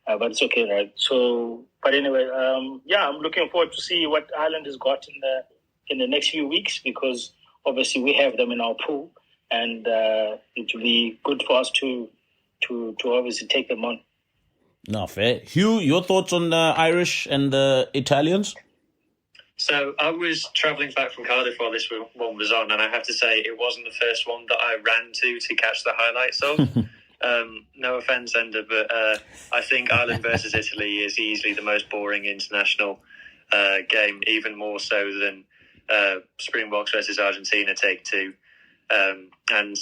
But it's okay, right? So, but anyway, I'm looking forward to see what Ireland has got in the next few weeks, because obviously we have them in our pool, and it will be good for us to obviously take them on. No, fair. Hugh, your thoughts on the Irish and the Italians? So I was travelling back from Cardiff while this one was on, and I have to say it wasn't the first one that I ran to catch the highlights of. No offence, Ender, but I think Ireland versus Italy is easily the most boring international game, even more so than Springboks versus Argentina take two. And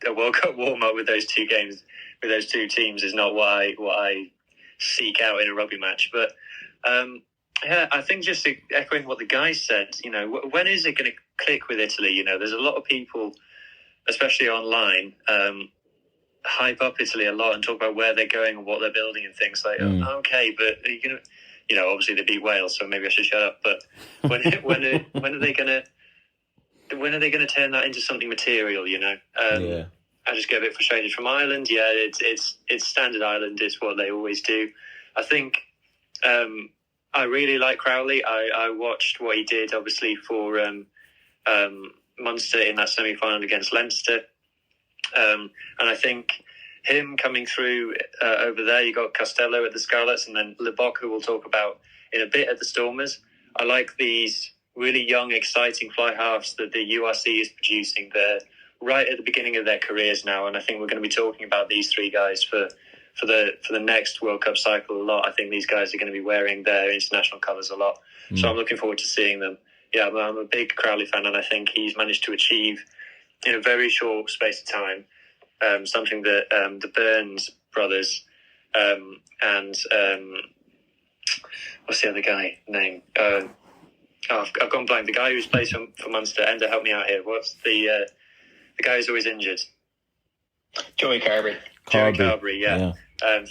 a World Cup warm-up with those two games, with those two teams, is not what I seek out in a rugby match. But yeah, I think just echoing what the guys said, when is it going to click with Italy? There's a lot of people, especially online, hype up Italy a lot and talk about where they're going and what they're building and things like, okay, but obviously they beat Wales, so maybe I should shut up. But when are they going to turn that into something material? Yeah. I just get a bit frustrated from Ireland. Yeah, it's standard Ireland. It's what they always do. I think I really like Crowley. I watched what he did, obviously, for Munster in that semi-final against Leinster. And I think him coming through over there, you got Costello at the Scarlets, and then Lebok, who we'll talk about in a bit, at the Stormers. I like these really young, exciting fly halves that the URC is producing. They're right at the beginning of their careers now, and I think we're going to be talking about these three guys for the next World Cup cycle a lot. I think these guys are going to be wearing their international colours a lot. So I'm looking forward to seeing them. Yeah, I'm a big Crowley fan, and I think he's managed to achieve in a very short space of time something that the Burns brothers and what's the other guy name? I've gone blank. The guy who's plays for Munster. Ender, help me out here. What's the guy who's always injured? Joey Carberry. Joey Carberry, yeah.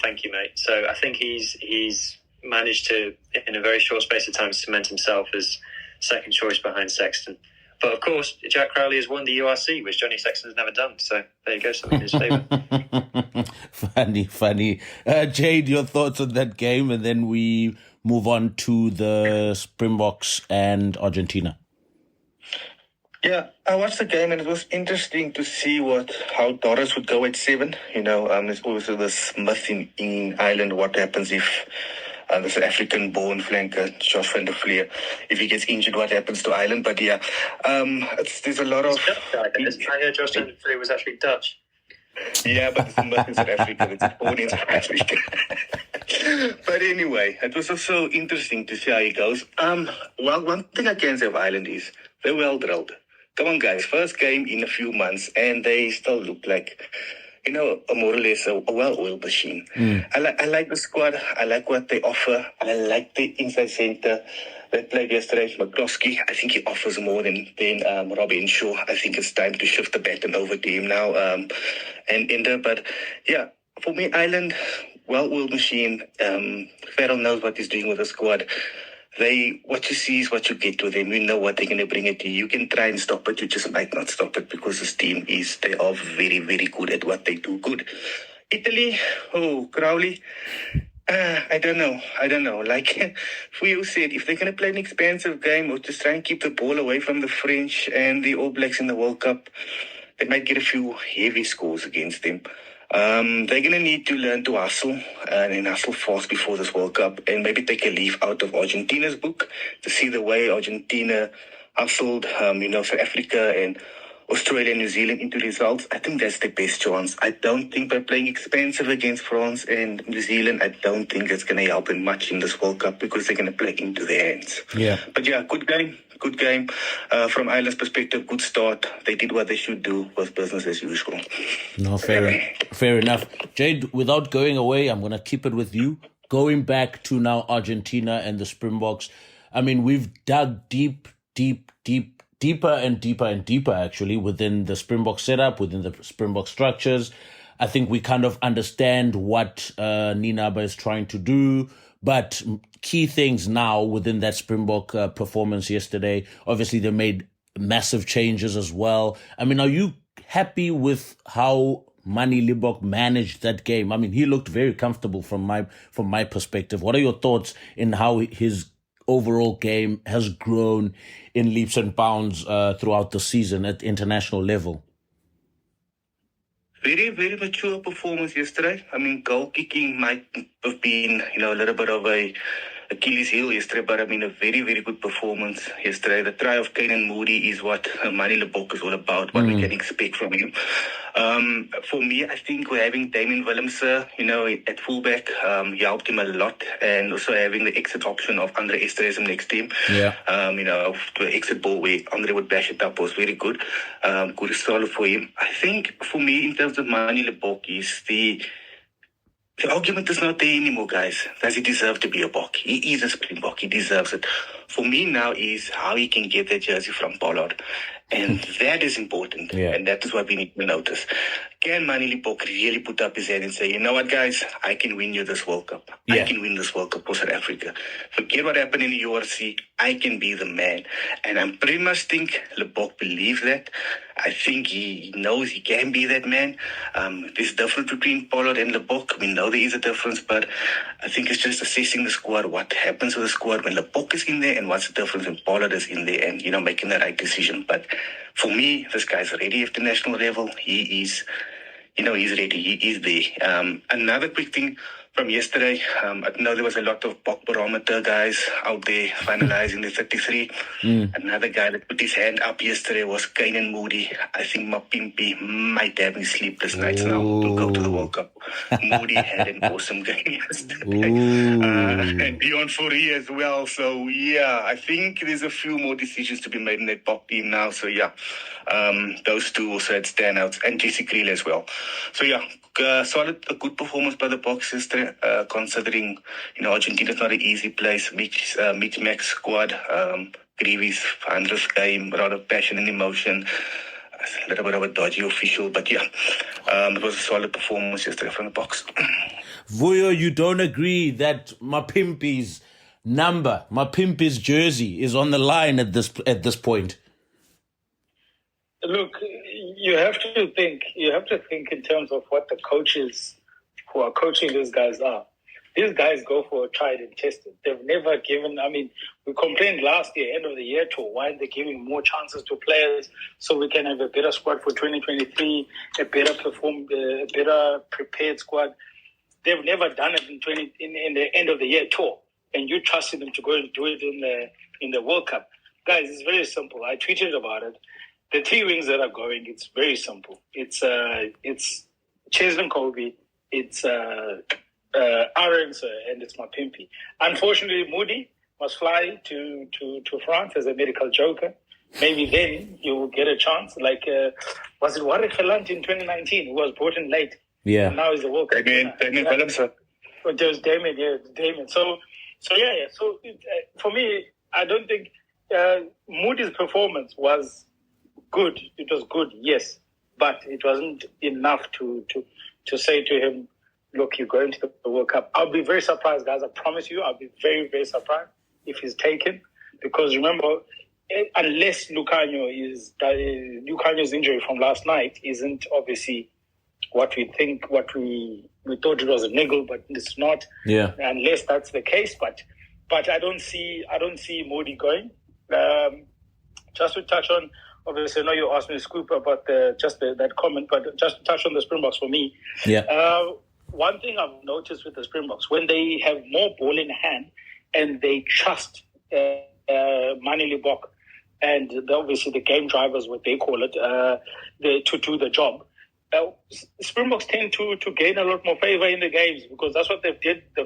Thank you, mate. So I think he's managed to, in a very short space of time, cement himself as second choice behind Sexton. But of course, Jack Crowley has won the URC, which Johnny Sexton has never done. So there you go, something in his favour. Funny. Jade, your thoughts on that game, and then we move on to the Springboks and Argentina. Yeah, I watched the game and it was interesting to see how Doris would go at 7. There's also this myth in Ireland, what happens if the South African-born flanker, Josh van der Vlier, if he gets injured, what happens to Ireland? But yeah, there's a lot of... I heard Josh van der Vlier was actually Dutch. Yeah, but it's a myth in South Africa. It's born in South Africa. But anyway, it was also interesting to see how he goes. Well, one thing I can say of Ireland is they're well drilled. Come on, guys. First game in a few months, and they still look like, a more or less a well-oiled machine. I like the squad. I like what they offer. I like the inside centre that played yesterday, McCloskey. I think he offers more than Robbie Shaw. I think it's time to shift the baton over to him now and enter. But yeah, for me, Ireland, well-oiled machine. Farrell knows what he's doing with the squad. What you see is what you get with them. You know what they're going to bring it to you. You can try and stop it. You just might not stop it because this team they are very, very good at what they do good. Italy, Crowley, I don't know. Like Fuyo said, if they're going to play an expansive game or just try and keep the ball away from the French and the All Blacks in the World Cup, they might get a few heavy scores against them. They're going to need to learn to hustle and hustle fast before this World Cup and maybe take a leaf out of Argentina's book to see the way Argentina hustled, South Africa and Australia and New Zealand into results. I think that's the best chance. I don't think by playing expensive against France and New Zealand, I don't think it's going to help them much in this World Cup because they're going to play into their hands. Yeah. But yeah, good game. From Ireland's perspective, good start. They did what they should do, was business as usual. No, fair enough. Jade, without going away, I'm going to keep it with you. Going back to now Argentina and the Springboks. I mean, we've dug deeper and deeper actually within the Springbok setup, within the Springbok structures. I think we kind of understand what Ninaba is trying to do. But key things now within that Springbok performance yesterday, obviously they made massive changes as well. I mean, are you happy with how Manie Libbok managed that game? I mean, he looked very comfortable from my perspective. What are your thoughts in how his overall game has grown in leaps and bounds throughout the season at international level? Very, very mature performance yesterday. I mean, goal kicking might have been, a little bit of a Achilles heel yesterday, but I mean, a very, very good performance yesterday. The try of Kane and Moody is what Manie Libbok is all about, what we can expect from him. For me, I think we're having Damien Willemse, at fullback. He helped him a lot, and also having the exit option of Andre Esterhuizen next to him. Yeah. The exit ball where Andre would bash it up was very good. Good solid for him. I think for me, in terms of Manie Libbok, is the argument is not there anymore, guys. Does he deserve to be a Bok? He is a Springbok. He deserves it. For me now is how he can get that jersey from Pollard. And that is important. Yeah. And that is what we need to notice. Can Manie Libbok really put up his hand and say, you know what, guys, I can win you this World Cup. Yeah. I can win this World Cup for South Africa. Forget what happened in the URC. I can be the man. And I pretty much think Libbok believes that. I think he knows he can be that man. There's a difference between Pollard and Libbok. We know there is a difference, but I think it's just assessing the squad, what happens with the squad when Libbok is in there and what's the difference when Pollard is in there and, making the right decision. But for me, this guy's ready at the national level. He is, he's ready. He is there. Another quick thing from yesterday, I know there was a lot of Bok barometer guys out there finalizing the 33. Another guy that put his hand up yesterday was Kane and Moody. I think Mapimpi might have his sleepless nights now to go to the World Cup. Moody had an awesome game yesterday. And Dion Fourie as well. So, yeah, I think there's a few more decisions to be made in that Bok team now. So, yeah, those two also had standouts. And Jesse Creel as well. So, yeah, a good performance by the Boks yesterday. Considering, Argentina's not an easy place. Mitch Mack's squad, Greavy's 100th game, a lot of passion and emotion. A little bit of a dodgy official, but yeah, it was a solid performance yesterday from the Boks. Vuyo, you don't agree that Mapimpi's number, Mapimpi's jersey is on the line at this point? Look, you have to think in terms of what the coaches who are coaching these guys are. These guys go for a tried and tested. They've never given, we complained last year, end of the year tour, why they're giving more chances to players so we can have a better squad for 2023, a better prepared squad. They've never done it in the end of the year tour. And you trusted them to go and do it in the World Cup. Guys, it's very simple. I tweeted about it. The 3 wings that are going, it's very simple. It's Cheslin Kobe, it's Arons, and it's Mapimpi. Unfortunately, Moody must fly to France as a medical joker. Maybe then you will get a chance. Like, was it Warwick Gelant in 2019 who was brought in late? Yeah. And now he's a World Cup. Damien Willemse. There was Damien. So for me, I don't think Moody's performance was good. It was good, yes, but it wasn't enough to say to him, look, you're going to the World Cup. I'll be very surprised, guys. I promise you, I'll be very, very surprised if he's taken. Because remember, unless Lucanio's injury from last night isn't obviously what we thought it was a niggle, but it's not. Yeah. Unless that's the case, but I don't see Moody going. Just to touch on, obviously, I know you asked me to scoop about that comment, but just to touch on the Springboks for me. Yeah. One thing I've noticed with the Springboks, when they have more ball in hand and they trust Manili Bok and obviously the game drivers, what they call it, to do the job, Springboks tend to gain a lot more favour in the games because that's what they've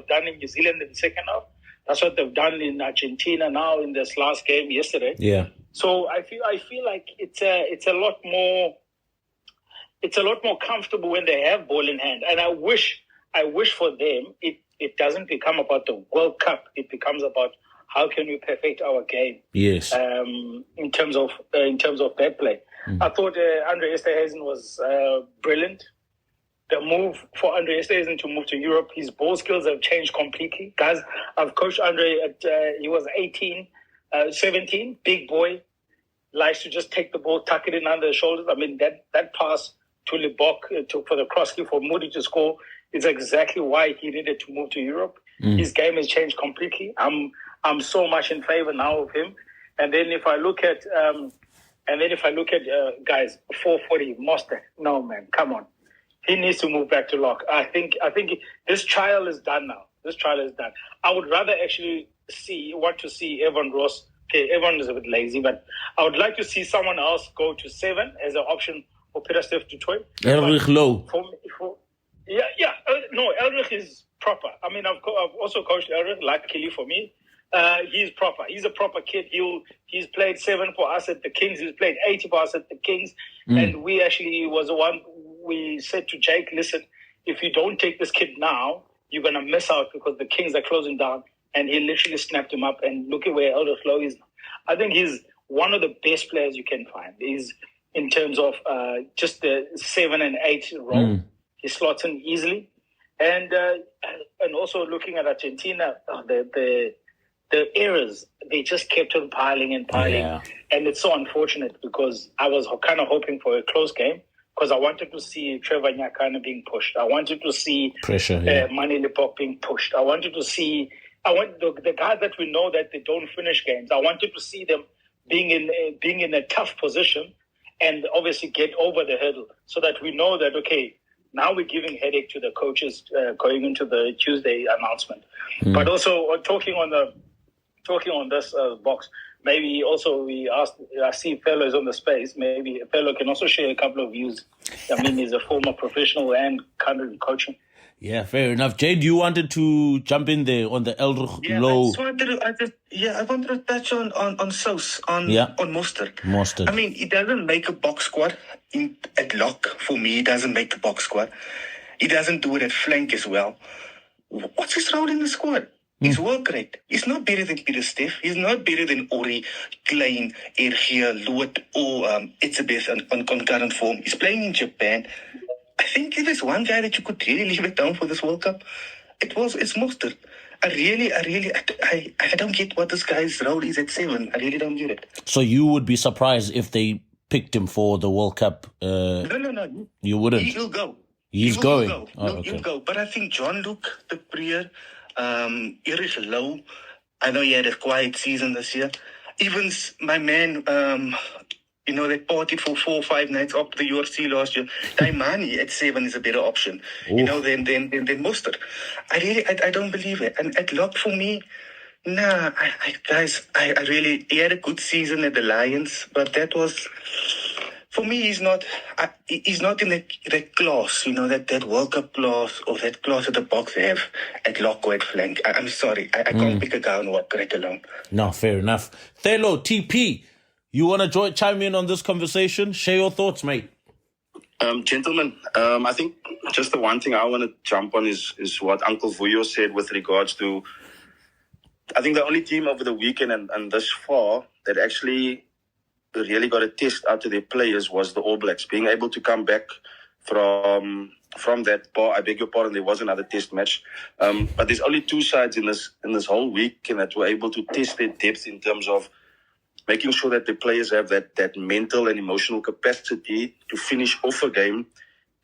done in New Zealand in the second half. That's what they've done in Argentina now in this last game yesterday. Yeah. So I feel like it's a lot more comfortable when they have ball in hand. And I wish for them it doesn't become about the World Cup. It becomes about how can we perfect our game. Yes. In terms of that play. I thought Andre Esterhuizen was brilliant. The move for Andre Esterhuizen to move to Europe, his ball skills have changed completely. Guys, I've coached Andre he was 17, big boy, likes to just take the ball, tuck it in under the shoulders. I mean, that pass to Libok for the cross kick for Moody to score is exactly why he needed to move to Europe. His game has changed completely. I'm so much in favor now of him. And then if I look at guys, 440 Mostert, no man, come on. He needs to move back to lock. I think this trial is done now. This trial is done. I would rather actually want to see Evan Ross. Okay, Evan is a bit lazy, but I would like to see someone else go to 7 as an option for Peter Steph du Toit. Elrich Low. No, Elrich is proper. I mean, I've also coached Elrich, luckily for me. He's proper. He's a proper kid. He's played 7 for us at the Kings. He's played 80 for us at the Kings. And we actually was the one, we said to Jake, listen, if you don't take this kid now, you're going to miss out because the Kings are closing down. And he literally snapped him up. And look at where Elder Flow is now. I think he's one of the best players you can find. He's in terms of just the 7 and 8 role. He slots in easily. And also looking at Argentina, the errors, they just kept on piling. Yeah. And it's so unfortunate because I was kind of hoping for a close game because I wanted to see Trevor Nyakana being pushed. I wanted to see pressure, Mani Lepok being pushed. I wanted to see the guys that we know that they don't finish games. I wanted to see them being in a tough position and obviously get over the hurdle so that we know that, okay, now we're giving headache to the coaches going into the Tuesday announcement. But also talking on this box, maybe also I see fellows on the space. Maybe a fellow can also share a couple of views. I mean, he's a former professional and currently coaching. Yeah, fair enough. Jade, you wanted to jump in there on the Elrich Low. I wanted to touch on Sauce, on Mostert. I mean, he doesn't make a box squad at lock. For me, he doesn't make the box squad. He doesn't do it at flank as well. What's his role in the squad? He's work rate. He's not better than Peter Steph. He's not better than Ori, Klein, Ergia, Loot, or Itzebeth on current form. He's playing in Japan. I think if there's one guy that you could really leave it down for this World Cup, it's Mostert. I don't get what this guy's role is at 7. I really don't get it. So you would be surprised if they picked him for the World Cup? No. You wouldn't? He'll go. He's He will going. Go. Oh, No, okay. he'll go. But I think Jean-Luc de Preer, Erich Low, I know he had a quiet season this year. Even my man, they partied for 4 or 5 nights up the UFC last year. Daimani at 7 is a better option, than Mustard. I don't believe it. And at lock for me, nah, he had a good season at the Lions, but that was, for me, he's not in that class, that World Cup class or that class that the Boks have at lock or at flank. I'm sorry, I can't pick a guy and walk right alone. No, fair enough. Thelo, TP, you want to chime in on this conversation? Share your thoughts, mate. Gentlemen, I think just the one thing I want to jump on is what Uncle Vuyo said with regards to, I think the only team over the weekend and thus far that actually really got a test out to their players was the All Blacks. Being able to come back from that, I beg your pardon, there was another test match. But there's only 2 sides in this whole weekend that were able to test their depth in terms of making sure that the players have that mental and emotional capacity to finish off a game,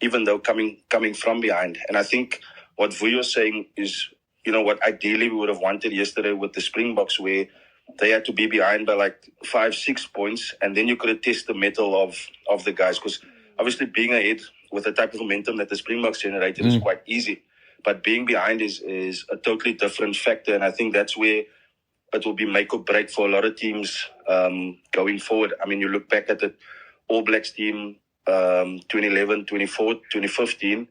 even though coming from behind. And I think what Vuyo is saying is, what ideally we would have wanted yesterday with the Springboks, where they had to be behind by like 5-6 points, and then you could have tested the mettle of the guys. Because obviously being ahead with the type of momentum that the Springboks generated is quite easy. But being behind is a totally different factor, and I think that's where it will be make or break for a lot of teams going forward. I mean, you look back at the All Blacks team 2011, 2014, 2015,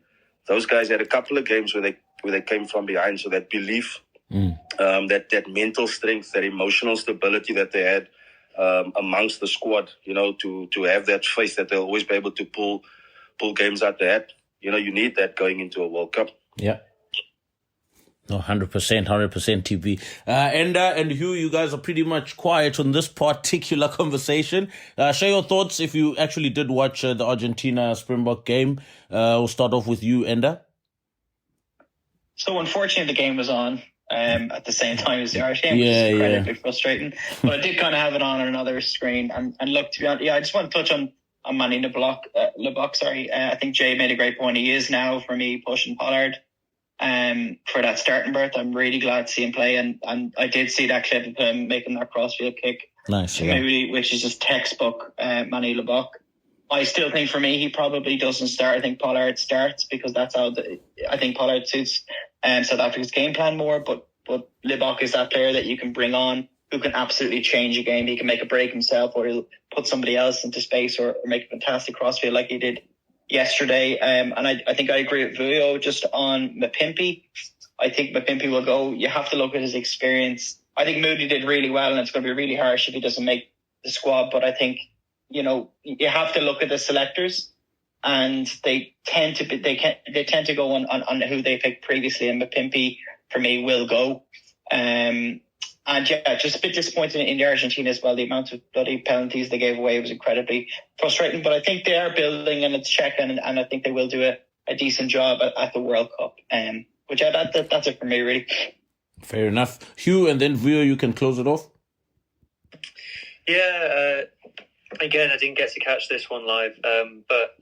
those guys had a couple of games where they came from behind. So that belief, that mental strength, that emotional stability that they had amongst the squad, to have that faith that they'll always be able to pull games out the hat. You need that going into a World Cup. Yeah. No, 100%, TP. And Hugh, you guys are pretty much quiet on this particular conversation. Share your thoughts if you actually did watch the Argentina Springbok game. We'll start off with you, Enda. So unfortunately, the game was on at the same time as the Irish game, which is incredibly frustrating. But I did kind of have it on another screen. And look, to be honest, I just want to touch on Manny LeBlanc. I think Jay made a great point. He is now, for me, pushing Pollard for that starting berth. I'm really glad to see him play. And I did see that clip of him making that crossfield kick. Nice, which is just textbook Manny LeBlanc. I still think for me, he probably doesn't start. I think Pollard starts because that's how I think Pollard suits South Africa's game plan more. But LeBlanc is that player that you can bring on who can absolutely change a game. He can make a break himself, or he'll put somebody else into space, or make a fantastic crossfield like he did yesterday. And I think I agree with Vuyo just on Mapimpi. I think Mapimpi will go. You have to look at his experience. I think Moody did really well, and it's going to be really harsh if he doesn't make the squad. But I think, you have to look at the selectors, and they tend to go on who they picked previously, and Mapimpi for me will go. And yeah, just a bit disappointed in the Argentina as well. The amount of bloody penalties they gave away was incredibly frustrating. But I think they are building, and it's Czech, and I think they will do a decent job at the World Cup. But yeah, that's it for me, really. Fair enough. Hugh, and then Vuyo, you can close it off. Yeah, again, I didn't get to catch this one live, but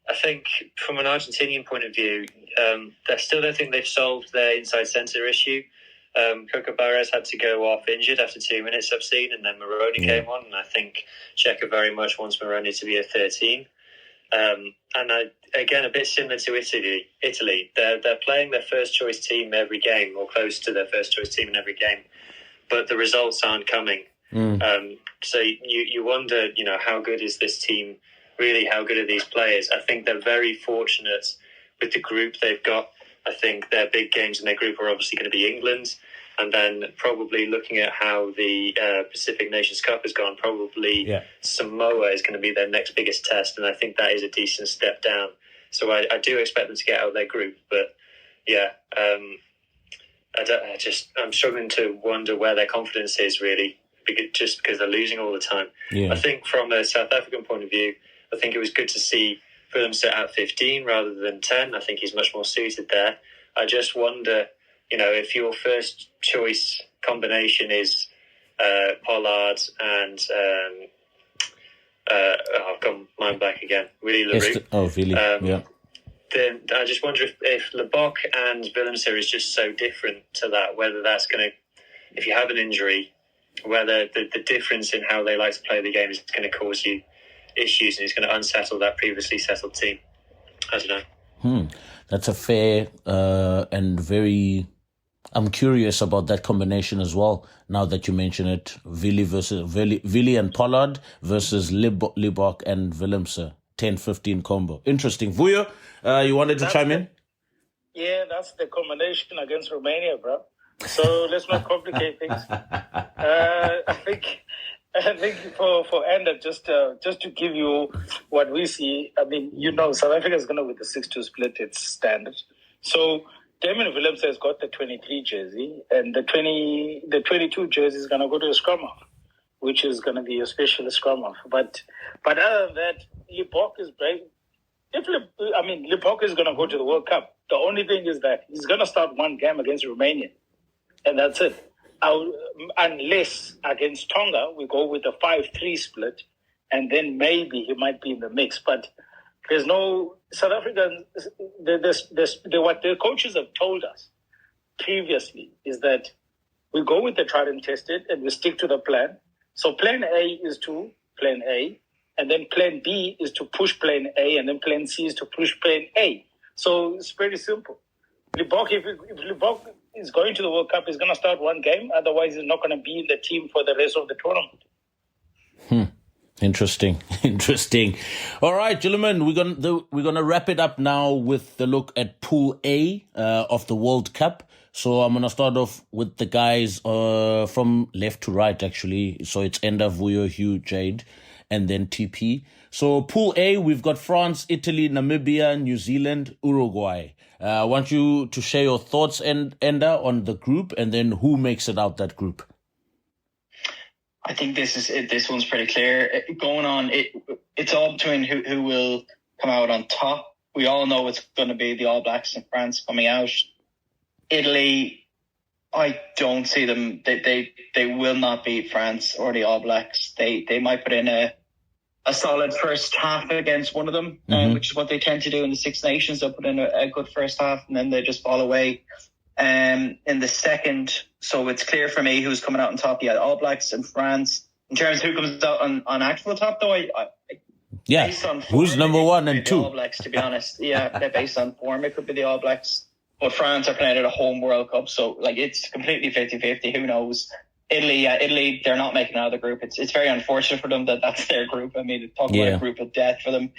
I think from an Argentinian point of view, I still don't think they've solved their inside centre issue. Coco Barres had to go off injured after 2 minutes, I've seen, and then Moroni came on, and I think Checa very much wants Moroni to be a 13. Again, a bit similar to Italy. They're playing their first choice team every game, or close to their first choice team in every game, but the results aren't coming. So you wonder, how good is this team? Really, how good are these players? I think they're very fortunate with the group they've got. I think their big games in their group are obviously going to be England, and then probably looking at how the Pacific Nations Cup has gone, probably Samoa is going to be their next biggest test, and I think that is a decent step down. So I do expect them to get out of their group, but yeah, I'm struggling to wonder where their confidence is really, because they're losing all the time. I think from a South African point of view, I think it was good to see Fulham set at 15 rather than 10. I think he's much more suited there. I just wonder, if your first choice combination is Pollard and I've got mine back again. Willie LaRue. Willie. then I just wonder if Lebok and Willemse is just so different to that, whether that's going to, if you have an injury, whether the difference in how they like to play the game is going to cause you issues and it's going to unsettle that previously settled team. I don't know. That's a fair and very... I'm curious about that combination as well, now that you mention it. Willie and Pollard versus Libok and Willemse. 10-15 combo. Interesting. Vuyo, you wanted to chime in? Yeah, that's the combination against Romania, bro. So let's not complicate things. I think for Ender, just to give you what we see, I mean, South Africa is going to with the 6-2 split. It's standard. So Damien Willemse has got the 23 jersey, and the 22 jersey is going to go to a scrum off, which is going to be a specialist scrum off. But other than that, Libok is brave. Libok is going to go to the World Cup. The only thing is that he's going to start one game against Romania, and that's it. Unless against Tonga we go with a 5-3 split, and then maybe he might be in the mix. But there's no South African. What the coaches have told us previously is that we go with the tried and tested, and we stick to the plan. So plan A is to plan A, and then plan B is to push plan A, and then plan C is to push plan A. So it's pretty simple. Libok, if Libok is going to the World Cup, he's going to start one game. Otherwise, he's not going to be in the team for the rest of the tournament. Interesting. All right, gentlemen, we're gonna wrap it up now with the look at Pool A of the World Cup. So I'm gonna start off with the guys from left to right, actually. So it's Enda, Vuyo, Hugh, Jade, and then TP. So Pool A, we've got France, Italy, Namibia, New Zealand, Uruguay. I want you to share your thoughts, Enda, on the group, and then who makes it out that group. I think this one's pretty clear. Going on, it's all between who will come out on top. We all know it's going to be the All Blacks and France coming out. Italy, I don't see them. They will not beat France or the All Blacks. They might put in a solid first half against one of them, which is what they tend to do in the Six Nations. They'll put in a good first half and then they just fall away. In the second, so it's clear for me who's coming out on top. Yeah, All Blacks and France. In terms of who comes out on actual top, though, based on form, who's number one and two? The All Blacks, to be honest. Yeah, they're based on form. It could be the All Blacks. But France are playing at a home World Cup, so it's completely 50-50. Who knows? Italy, they're not making it out of the group. It's very unfortunate for them that that's their group. I mean, talk about a group of death for them.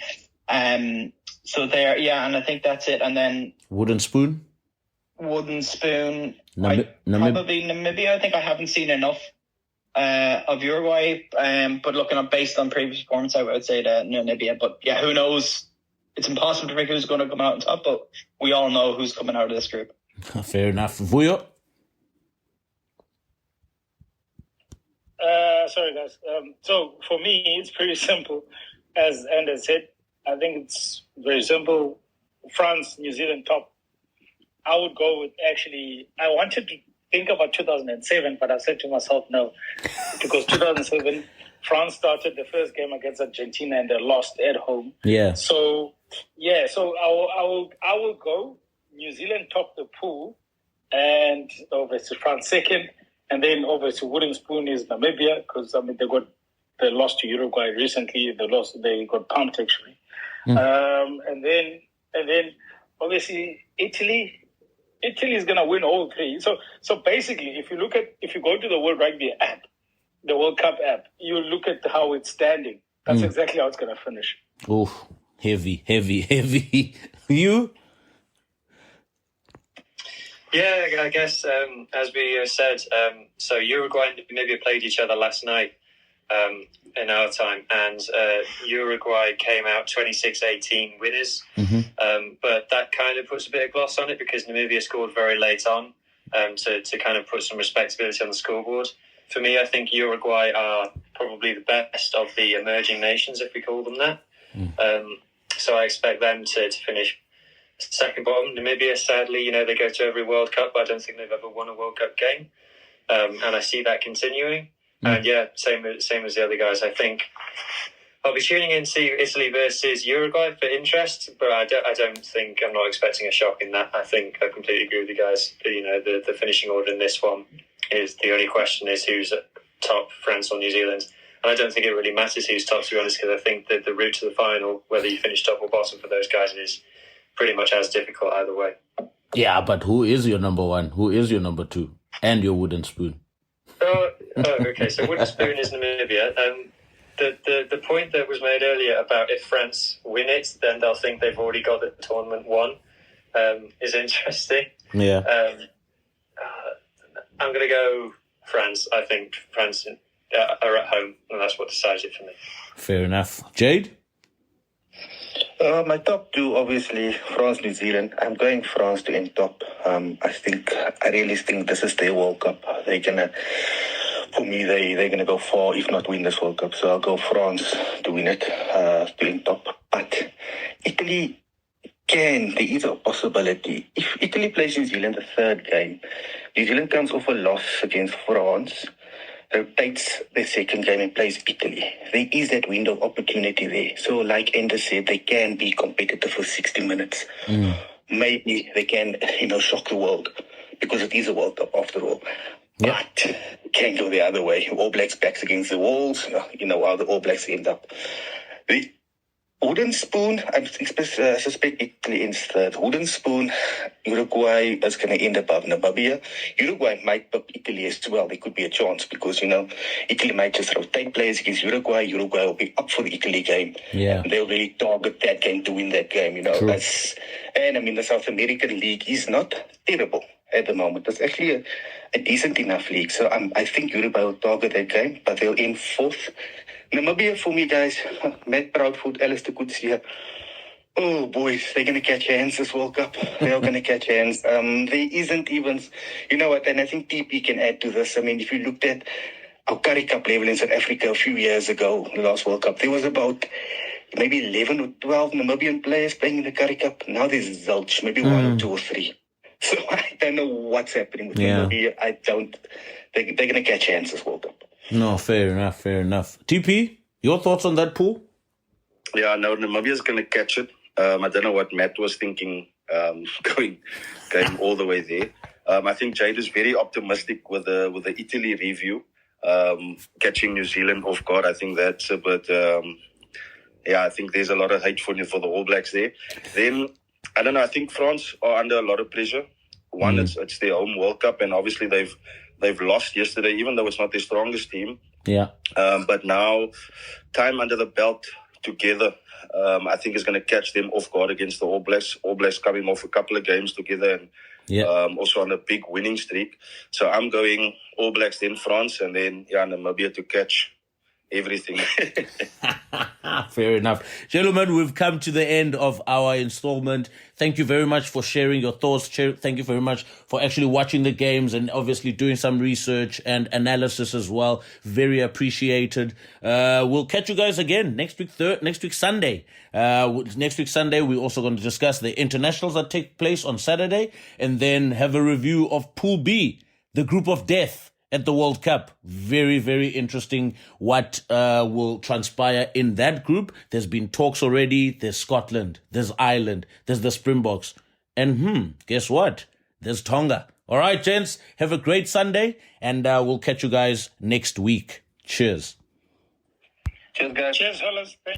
So they're, and I think that's it. And then Wooden Spoon. Probably Namibia. I think I haven't seen enough of Uruguay, but looking up based on previous performance, I would say that Namibia. But yeah, who knows? It's impossible to predict who's going to come out on top, but we all know who's coming out of this group. Fair enough. Vuyo? Sorry, guys. So for me, it's pretty simple. As Anders said, I think it's very simple. France, New Zealand top. I would go with I wanted to think about 2007, but I said to myself, no. Because 2007, France started the first game against Argentina and they lost at home. Yeah. So I will go New Zealand top the pool and over to France second. And then over to Wooden Spoon is Namibia because, they lost to Uruguay recently. They got pumped actually. And then obviously Italy is going to win all three. So basically, if you go to the World Rugby app, the World Cup app, you look at how it's standing. That's exactly how it's going to finish. Oh, heavy. You? Yeah, I guess as we said, so Uruguay and Namibia played each other last night in our time, and Uruguay came out 26-18 winners. But that kind of puts a bit of gloss on it because Namibia scored very late on to kind of put some respectability on the scoreboard. For me, I think Uruguay are probably the best of the emerging nations, if we call them that. So I expect them to finish second bottom. Namibia, sadly, they go to every World Cup, but I don't think they've ever won a World Cup game. And I see that continuing. And yeah, same as the other guys. I think I'll be tuning in to Italy versus Uruguay for interest, but I'm not expecting a shock in that. I think I completely agree with you guys. The finishing order in this one is the only question is who's at top, France or New Zealand. And I don't think it really matters who's top, to be honest, because I think that the route to the final, whether you finish top or bottom for those guys, is pretty much as difficult either way. Yeah, but who is your number one? Who is your number two? And your wooden spoon? Okay. So wooden spoon is Namibia. The point that was made earlier about if France win it, then they'll think they've already got the tournament won is interesting. Yeah. I'm going to go France. I think France are at home, and that's what decides it for me. Fair enough. Jade? My top two, obviously, France, New Zealand. I'm going France to end top. I really think this is their World Cup. They're gonna go far, if not win this World Cup. So I'll go France to win it, to end top. But Italy there is a possibility. If Italy plays New Zealand the third game, New Zealand comes off a loss against France, rotates their second game and plays Italy. There is that window of opportunity there. So like Ender said, they can be competitive for 60 minutes. Maybe they can, shock the world because it is a World Cup after all. Yeah. But can't go the other way. All Blacks backs against the walls. You know how the All Blacks end up. The wooden spoon, I suspect Italy ends third. Wooden spoon, Uruguay is going to end above Namibia. Uruguay might pick Italy as well. There could be a chance because, Italy might just rotate players against Uruguay. Uruguay will be up for the Italy game. Yeah. And they'll really target that game to win that game, True. The South American League is not terrible at the moment. It's actually a decent enough league. So I think Uruguay will target that game, but they'll end fourth. Namibia for me, guys. Matt Proudfoot, Alistair Coetzee. Oh, boys, they're going to catch hands this World Cup. They're going to catch hands. There isn't even, you know what, and I think TP can add to this. I mean, if you looked at our Currie Cup level in South Africa a few years ago, the last World Cup, there was about maybe 11 or 12 Namibian players playing in the Currie Cup. Now there's zilch, maybe one or two or three. So I don't know what's happening with Namibia. They're going to catch hands this World Cup. No, fair enough. TP, your thoughts on that pool? Yeah, no, Namibia's going to catch it. I don't know what Matt was thinking going all the way there. I think Jade is very optimistic with the Italy review, catching New Zealand off guard. I think that's a bit, I think there's a lot of hate for the All Blacks there. Then, I don't know, I think France are under a lot of pressure. One, it's their home World Cup, and obviously they've lost yesterday, even though it's not their strongest team. Yeah. But now, time under the belt together, I think is going to catch them off guard against the All Blacks. All Blacks coming off a couple of games together and also on a big winning streak. So I'm going All Blacks, then France, and then Namibia to catch everything. Fair enough. Gentlemen, we've come to the end of our installment. Thank you very much for sharing your thoughts. Thank you very much for actually watching the games and obviously doing some research and analysis as well. Very appreciated. We'll catch you guys again next week Sunday. Next week Sunday, we're also going to discuss the internationals that take place on Saturday and then have a review of Pool B, the group of death at the World Cup. Very, very interesting what will transpire in that group. There's been talks already. There's Scotland, there's Ireland, there's the Springboks. And guess what? There's Tonga. All right, gents, have a great Sunday, and we'll catch you guys next week. Cheers. Cheers, guys. Cheers, fellas.